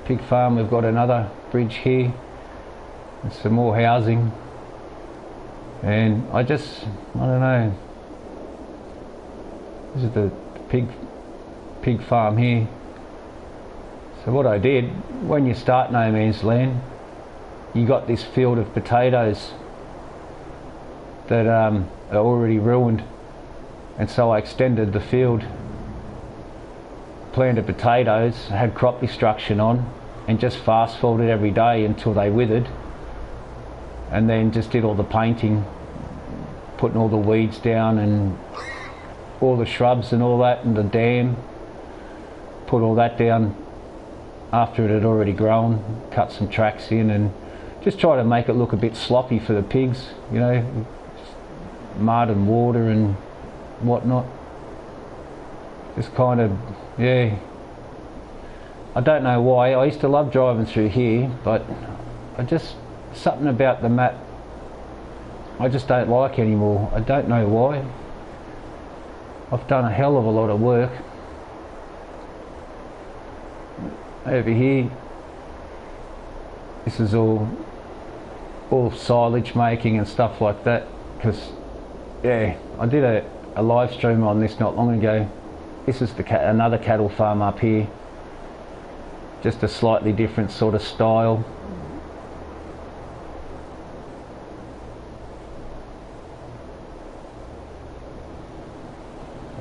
Pig farm, we've got another bridge here and some more housing, and I don't know, this is the pig farm here. So what I did, when you start no man's land, you got this field of potatoes that are already ruined, and so I extended the field, planted potatoes, had crop destruction on, and just fast forwarded every day until they withered, and then just did all the painting, putting all the weeds down and all the shrubs and all that, and the dam, put all that down after it had already grown, cut some tracks in, and just try to make it look a bit sloppy for the pigs, you know, mud and water and whatnot. Just kind of, yeah, I don't know why. I used to love driving through here, but something about the map I just don't like anymore. I don't know why. I've done a hell of a lot of work over here. This is all silage making and stuff like that, because yeah, I did a live stream on this not long ago. This is another cattle farm up here, just a slightly different sort of style.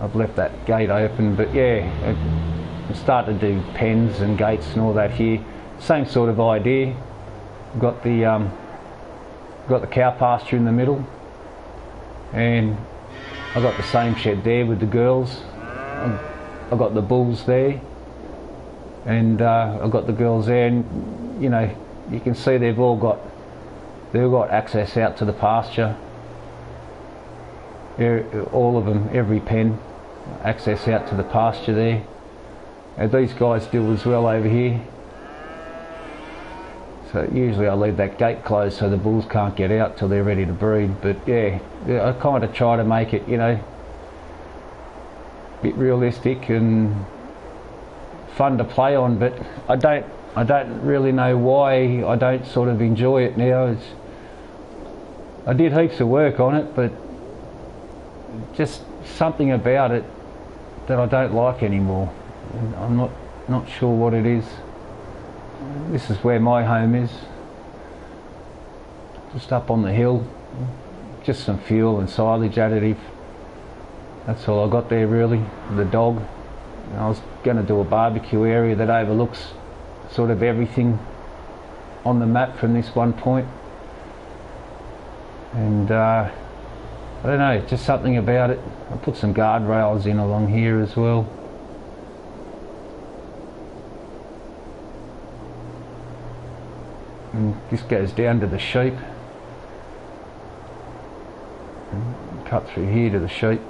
I've left that gate open, but yeah, I started to do pens and gates and all that here. Same sort of idea. Got the cow pasture in the middle, and I got the same shed there with the girls. I got the bulls there, and I've got the girls there, and you know, you can see they've all got access out to the pasture. All of them, every pen, access out to the pasture there. And these guys do as well over here. So usually I leave that gate closed so the bulls can't get out till they're ready to breed. But yeah, I kind of try to make it, you know, a bit realistic and fun to play on. But I don't really know why I don't sort of enjoy it now. I did heaps of work on it, but just something about it that I don't like anymore. I'm not sure what it is. This is where my home is, just up on the hill. Just some fuel and silage additive. That's all I got there really. The dog. I was going to do a barbecue area that overlooks sort of everything on the map from this one point, and I don't know, just something about it. I put some guardrails in along here as well. And this goes down to the sheep. And cut through here to the sheep.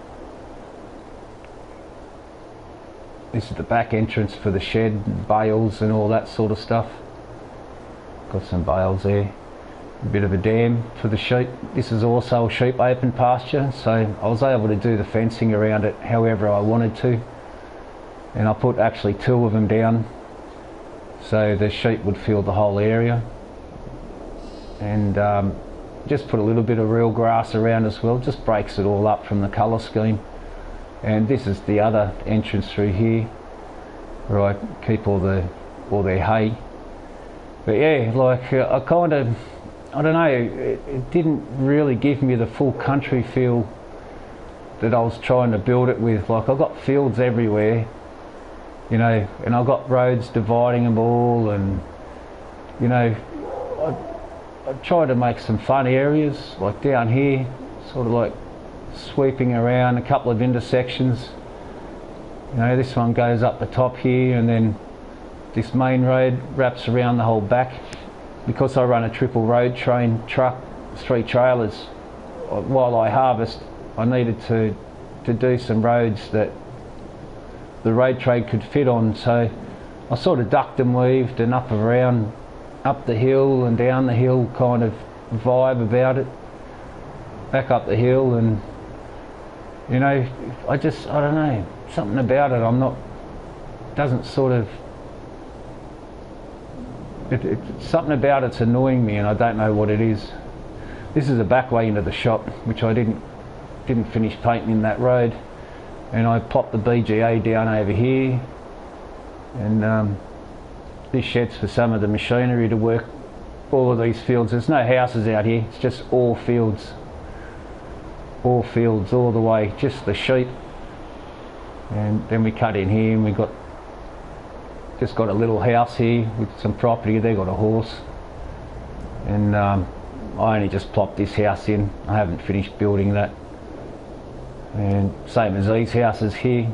This is the back entrance for the shed, bales and all that sort of stuff. Got some bales there. A bit of a dam for the sheep. This is also a sheep open pasture, so I was able to do the fencing around it however I wanted to. and I put actually 2 of them down so the sheep would fill the whole area, and just put a little bit of real grass around as well, just breaks it all up from the colour scheme. And this is the other entrance through here where I keep all their hay. But yeah, like I kind of, I don't know, it didn't really give me the full country feel that I was trying to build it with. Like I've got fields everywhere, you know, and I've got roads dividing them all, and you know, I tried to make some fun areas, like down here, sort of like sweeping around a couple of intersections. You know, this one goes up the top here, and then this main road wraps around the whole back. Because I run a triple road train truck, 3 trailers, while I harvest, I needed to do some roads that the road train could fit on. So I sort of ducked and weaved and up around, up the hill and down the hill kind of vibe about it, back up the hill. And you know, I don't know, something about it, doesn't sort of, something about it's annoying me, and I don't know what it is. This is a back way into the shop, which I didn't finish painting in that road, and I popped the BGA down over here, and this shed's for some of the machinery to work all of these fields. There's no houses out here, it's just all fields all the way, just the sheep. And then we cut in here, and we just got a little house here with some property. They got a horse, and I only just plopped this house in. I haven't finished building that. And same as these houses here,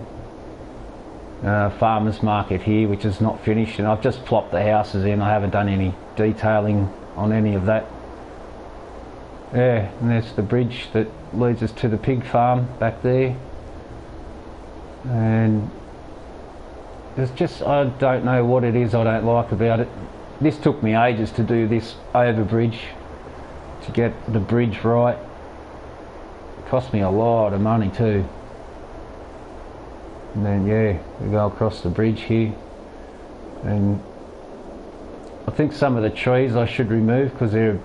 farmers market here, which is not finished, and I've just plopped the houses in. I haven't done any detailing on any of that. Yeah, and there's the bridge that leads us to the pig farm back there. And there's just, I don't know what it is I don't like about it. This took me ages to do this over bridge, to get the bridge right. It cost me a lot of money too. And then yeah, we go across the bridge here, and I think some of the trees I should remove because they're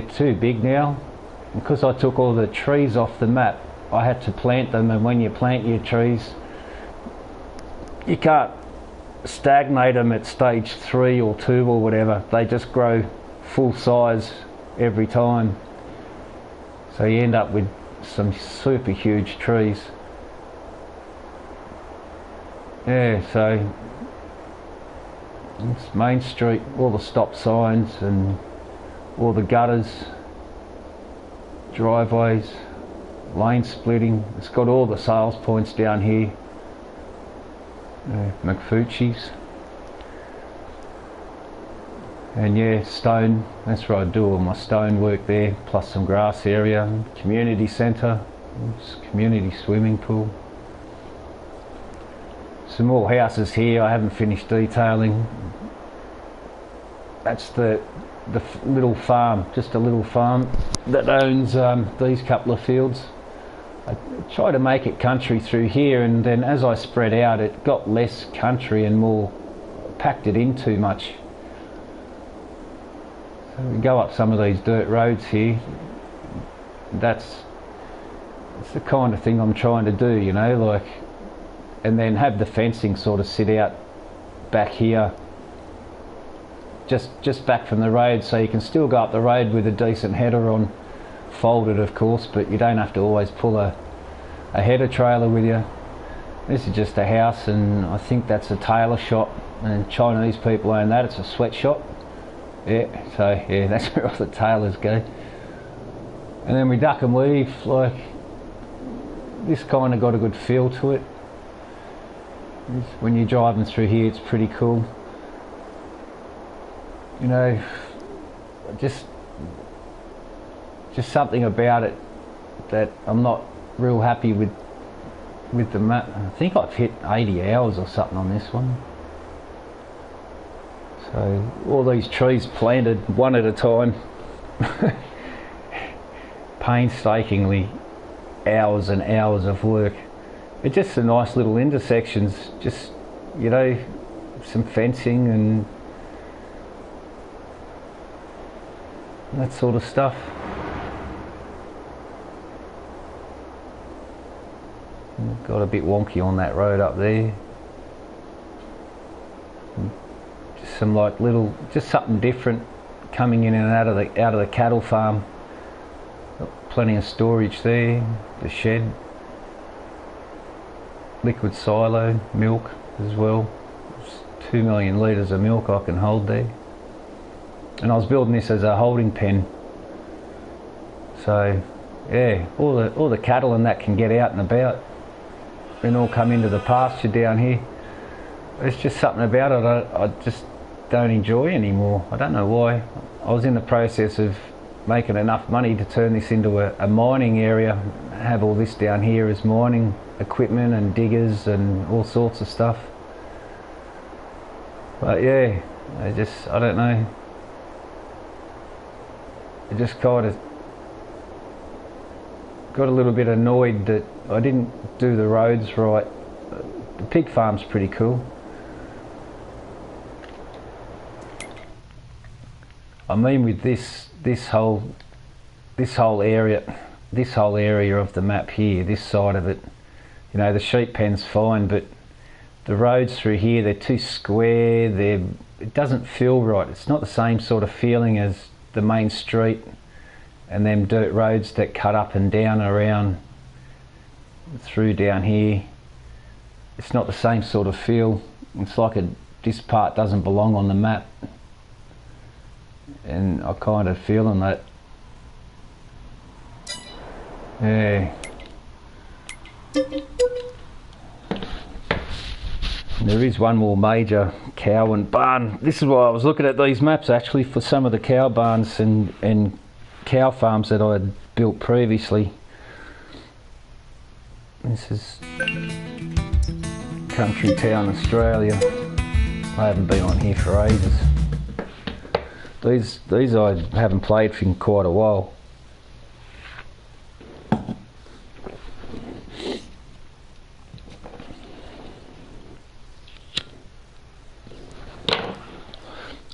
too big now. Because I took all the trees off the map, I had to plant them, and when you plant your trees, you can't stagnate them at stage 3 or 2 or whatever. They just grow full size every time, so you end up with some super huge trees. Yeah, so it's Main Street, all the stop signs and all the gutters, driveways, lane splitting. It's got all the sales points down here. McFucci's. And yeah, stone, that's where I do all my stone work there, plus some grass area, community centre, community swimming pool. Some more houses here I haven't finished detailing. That's the little farm, just a little farm that owns these couple of fields. I try to make it country through here, and then as I spread out it got less country and more packed it in too much. So we go up some of these dirt roads here. That's the kind of thing I'm trying to do, you know, like, and then have the fencing sort of sit out back here, just back from the road, so you can still go up the road with a decent header on, folded of course, but you don't have to always pull a header trailer with you. This is just a house, and I think that's a tailor shop, and Chinese people own that. It's a sweatshop. Yeah, so yeah, that's where all the tailors go. And then we duck and weave, like, this kind of got a good feel to it. When you're driving through here, it's pretty cool. You know, just something about it that I'm not real happy with the map. I think I've hit 80 hours or something on this one. So all these trees planted one at a time, painstakingly, hours and hours of work. It's just the nice little intersections, just you know, some fencing and that sort of stuff. Got a bit wonky on that road up there. Just some like little, just something different coming in and out of the cattle farm. Got plenty of storage there. The shed, liquid silo, milk as well. It's 2 million litres of milk I can hold there. And I was building this as a holding pen. So yeah, all the cattle and that can get out and about and all come into the pasture down here. There's just something about it I just don't enjoy anymore. I don't know why. I was in the process of making enough money to turn this into a mining area, have all this down here as mining equipment and diggers and all sorts of stuff. But yeah, I don't know. I just kind of got a little bit annoyed that I didn't do the roads right. The pig farm's pretty cool. I mean, with this whole area of the map here, this side of it, you know, the sheep pen's fine, but the roads through here, they're too square. It doesn't feel right. It's not the same sort of feeling as the main street and them dirt roads that cut up and down around through down here. It's not the same sort of feel. It's like this part doesn't belong on the map, and I kind of feeling that. Yeah. There is one more major cow and barn. This is why I was looking at these maps actually, for some of the cow barns and cow farms that I had built previously. This is Country Town, Australia. I haven't been on here for ages. These I haven't played for quite a while.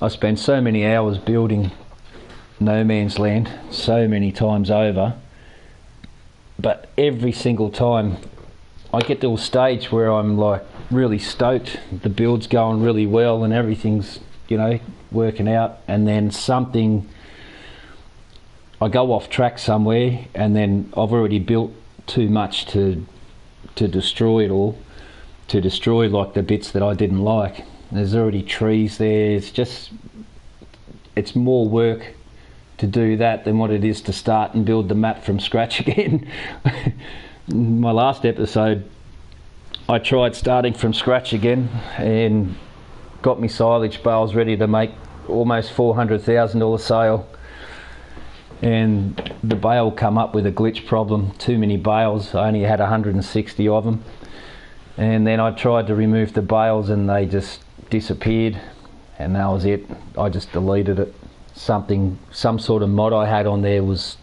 I spent so many hours building No Man's Land, so many times over, but every single time I get to a stage where I'm like really stoked, the build's going really well and everything's, you know, working out, and then I go off track somewhere, and then I've already built too much to destroy it all, to destroy like the bits that I didn't like. There's already trees there. It's more work to do that than what it is to start and build the map from scratch again. My last episode, I tried starting from scratch again and got me silage bales ready to make almost $400,000 sale, and the bale come up with a glitch problem. Too many bales. I only had 160 of them, and then I tried to remove the bales and they just disappeared, and that was it. I just deleted it. Some sort of mod I had on there was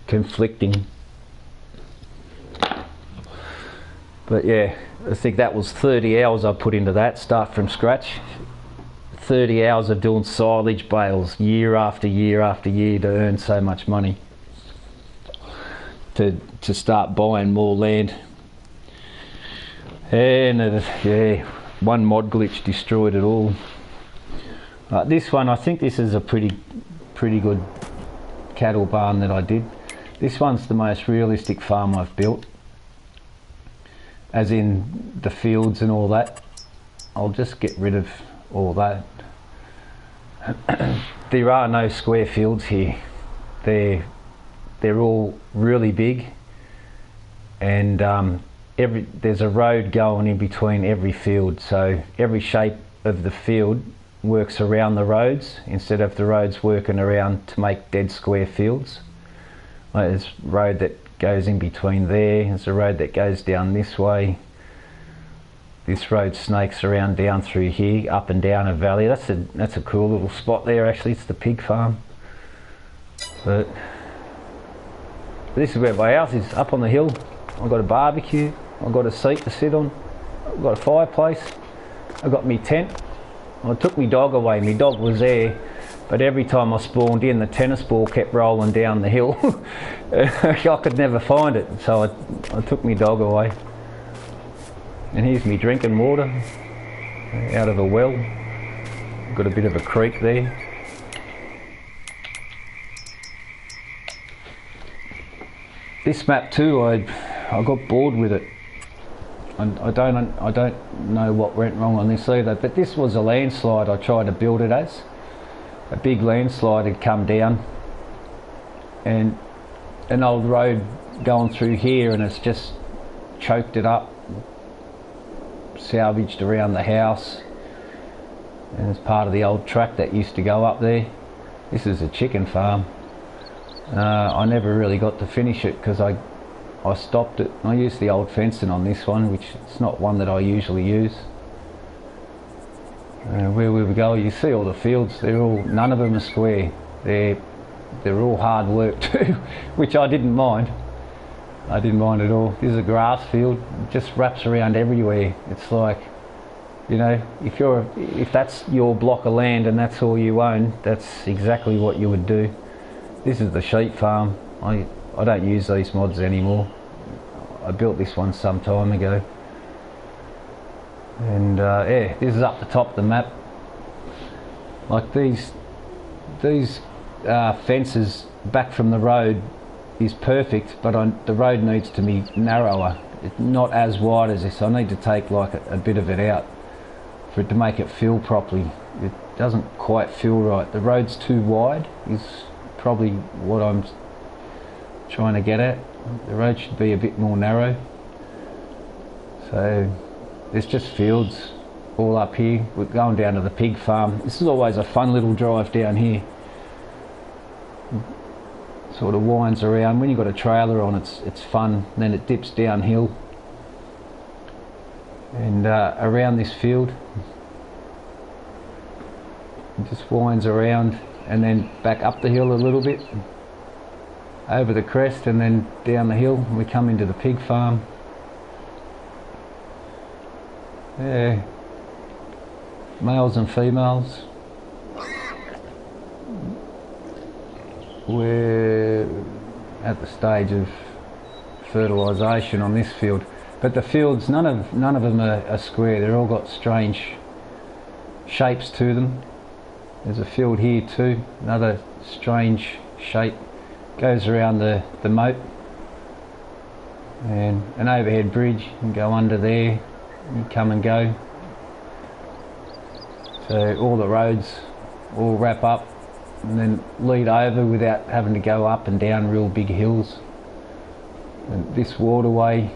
conflicting. But yeah, I think that was 30 hours I put into that, start from scratch. 30 hours of doing silage bales year after year after year to earn so much money, to start buying more land. And yeah, one mod glitch destroyed it all. This one, I think this is a pretty good cattle barn that I did. This one's the most realistic farm I've built, as in the fields and all that. I'll just get rid of all that. There are no square fields here. They're all really big, and there's a road going in between every field, so every shape of the field works around the roads instead of the roads working around to make dead square fields. Like there's a road that goes in between there, there's a road that goes down this way. This road snakes around down through here, up and down a valley. That's a cool little spot there actually. It's the pig farm. But this is where my house is, up on the hill. I've got a barbecue, I've got a seat to sit on, I've got a fireplace. I got my tent. I took my dog away. My dog was there, but every time I spawned in, the tennis ball kept rolling down the hill. I could never find it, so I took my dog away. And here's me drinking water out of a well. Got a bit of a creek there. This map too, I got bored with it. I don't know what went wrong on this either, but this was a landslide I tried to build it as. A big landslide had come down and an old road going through here, and it's just choked it up, salvaged around the house, and it's part of the old track that used to go up there. This is a chicken farm. I never really got to finish it because I stopped it. I used the old fencing on this one, which it's not one that I usually use. Where we go, you see all the fields. They're all, none of them are square. They're all hard work too, which I didn't mind. I didn't mind at all. This is a grass field. It just wraps around everywhere. It's like, you know, if that's your block of land and that's all you own, that's exactly what you would do. This is the sheep farm. I don't use these mods anymore. I built this one some time ago. And yeah, this is up the top of the map. Like these fences back from the road is perfect, but the road needs to be narrower. It's not as wide as this. I need to take like a bit of it out for it to make it feel properly. It doesn't quite feel right. The road's too wide is probably what I'm trying to get at. The road should be a bit more narrow. So there's just fields all up here. We're going down to the pig farm. This is always a fun little drive down here. Sort of winds around. When you've got a trailer on, it's fun. And then it dips downhill and around this field. It just winds around and then back up the hill a little bit, over the crest, and then down the hill. We come into the pig farm. Yeah, males and females. We're at the stage of fertilisation on this field, but the fields, none of them are square. They're all got strange shapes to them. There's a field here too, another strange shape. Goes around the moat, and an overhead bridge. You can go under there and come and go. So all the roads all wrap up and then lead over without having to go up and down real big hills. And this waterway,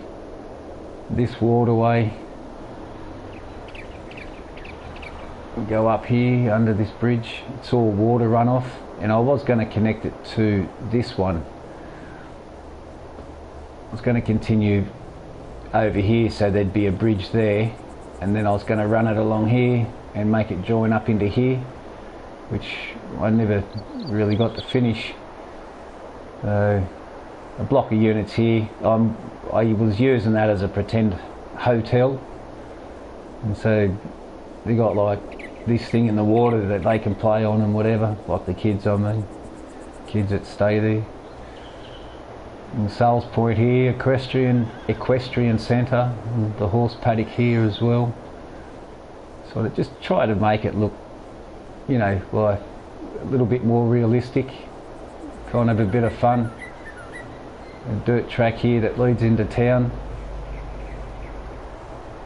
we go up here under this bridge. It's all water runoff, and I was going to connect it to this one. I was going to continue over here so there'd be a bridge there, and then I was going to run it along here and make it join up into here, which I never really got to finish. A block of units here. I was using that as a pretend hotel, and so they got like this thing in the water that they can play on and whatever, like the kids, I mean, kids that stay there. And sales point here, equestrian centre, and the horse paddock here as well. So I just try to make it look, you know, like a little bit more realistic, kind of a bit of fun. A dirt track here that leads into town.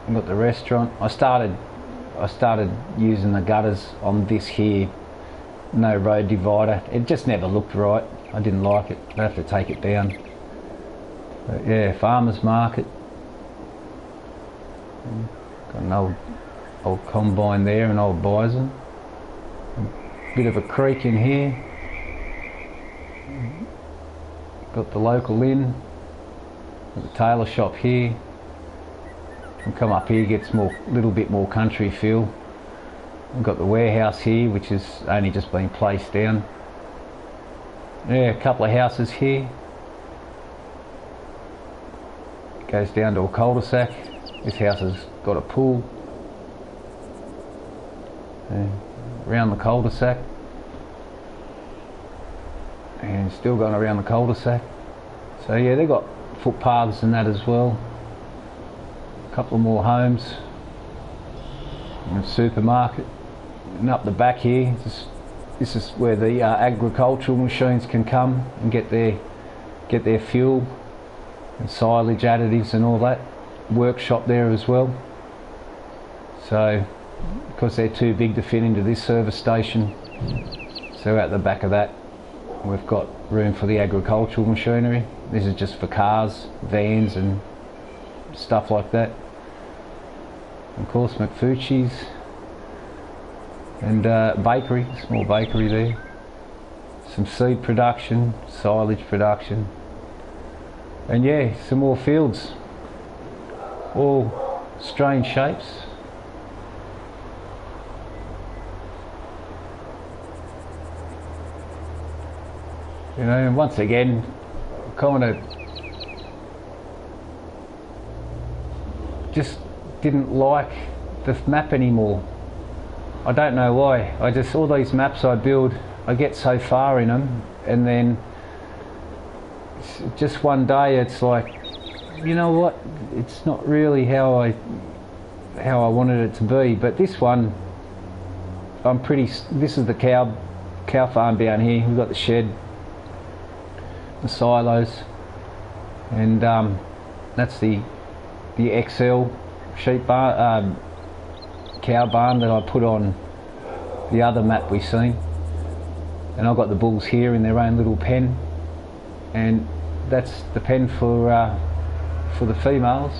We've got the restaurant. I started using the gutters on this here, no road divider. It just never looked right. I didn't like it. I have to take it down. But yeah, farmers market. Got an old combine there, an old bison. A bit of a creek in here. Got the local inn. Got the tailor shop here. And come up here, gets a little bit more country feel. We've got the warehouse here, which has only just been placed down. Yeah, a couple of houses here. Goes down to a cul-de-sac. This house has got a pool. around the cul-de-sac, and still going around the cul-de-sac. So yeah, they've got footpaths and that as well. A couple more homes and a supermarket. And up the back here, this is where the agricultural machines can come and get their fuel and silage additives and all that. Workshop there as well. So because they're too big to fit into this service station, so out the back of that we've got room for the agricultural machinery. This is just for cars, vans and stuff like that. Of course McFucci's and bakery, small bakery there. Some seed production, silage production, and yeah, some more fields, all strange shapes. You know, and once again, kind of just didn't like the map anymore. I don't know why. All these maps I build, I get so far in them, and then just one day it's like, you know what? It's not really how I wanted it to be. But this one, this is the cow farm down here. We've got the shed, the silos, and that's the XL sheep barn, cow barn that I put on the other map we've seen. And I've got the bulls here in their own little pen, and that's the pen for the females.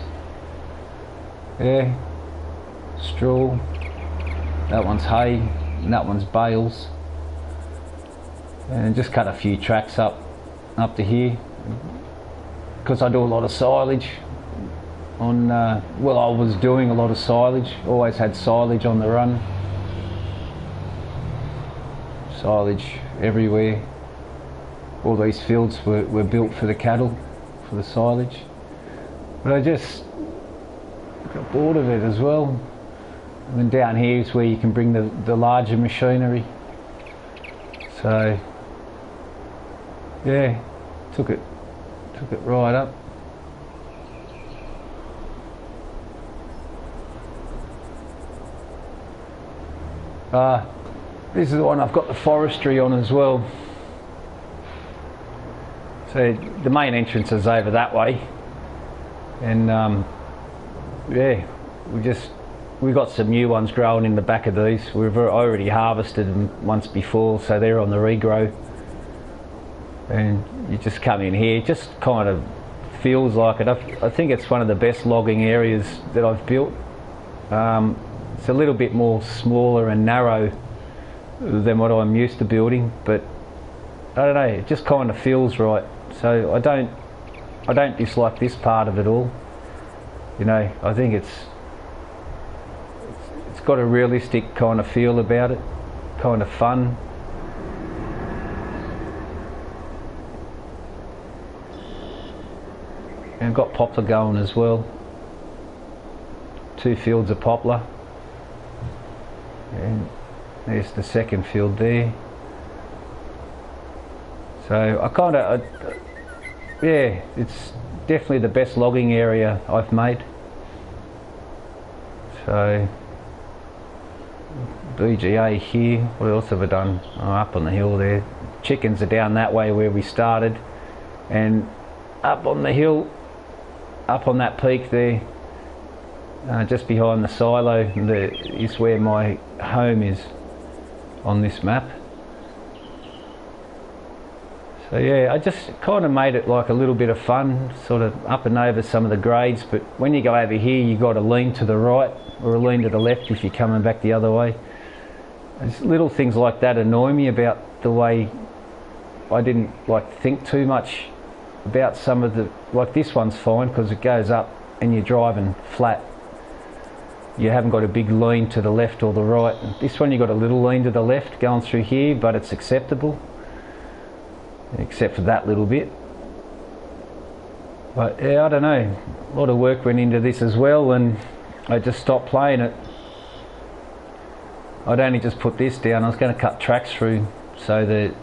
Yeah, straw. That one's hay, and that one's bales. And just cut a few tracks up to here, because I do a lot of silage on, well, I was doing a lot of silage, always had silage on the run, silage everywhere. All these fields were built for the cattle, for the silage, but I just got bored of it as well. And then down here is where you can bring the larger machinery. So yeah, took it right up. This is the one I've got the forestry on as well. So the main entrance is over that way, and yeah, we got some new ones growing in the back of these. We've already harvested them once before, so they're on the regrow. And you just come in here, it just kind of feels like it. I think it's one of the best logging areas that I've built. It's a little bit more smaller and narrow than what I'm used to building, but I don't know, it just kind of feels right. So I don't dislike this part of it all. You know, I think it's got a realistic kind of feel about it, kind of fun. And got poplar going as well. 2 fields of poplar. And there's the second field there. So yeah, it's definitely the best logging area I've made. So BGA here. What else have I done? Oh, up on the hill there. Chickens are down that way where we started, and up on the hill, up on that peak there, just behind the silo, is where my home is on this map. So yeah, I just kind of made it like a little bit of fun, sort of up and over some of the grades, but when you go over here you got to lean to the right or lean to the left if you're coming back the other way. There's little things like that annoy me about the way I didn't think too much about some of the, like this one's fine because it goes up and you're driving flat. You haven't got a big lean to the left or the right. This one you got a little lean to the left going through here, but it's acceptable, except for that little bit. But yeah, I don't know, a lot of work went into this as well, and I just stopped playing it. I'd only just put this down. I was going to cut tracks through so that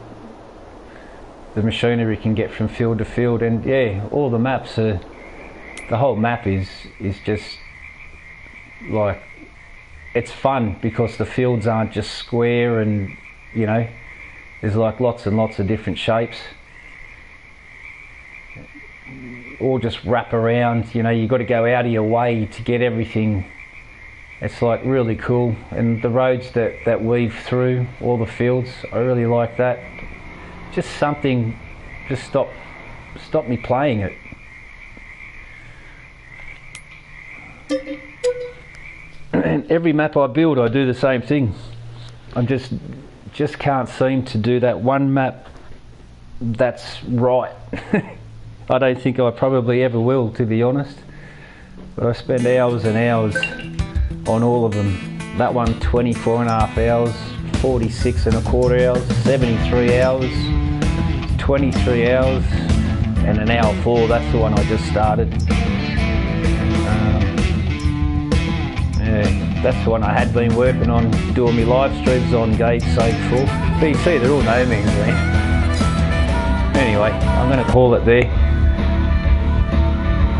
the machinery can get from field to field, and yeah, all the maps are, the whole map is just like, it's fun because the fields aren't just square, and you know, there's like lots and lots of different shapes, all just wrap around, you know, you've got to go out of your way to get everything. It's like really cool, and the roads that weave through all the fields, I really like that. Just something, just stop me playing it. And every map I build, I do the same thing. I just can't seem to do that one map that's right. I don't think I probably ever will, to be honest. But I spend hours and hours on all of them. That one 24 and a half hours, 46 and a quarter hours, 73 hours, 23 hours, and an hour 4. That's the one I just started. Yeah, that's the one I had been working on, doing my live streams on Gauge Save 4. But you see, they're all no means land. Anyway, I'm going to call it there.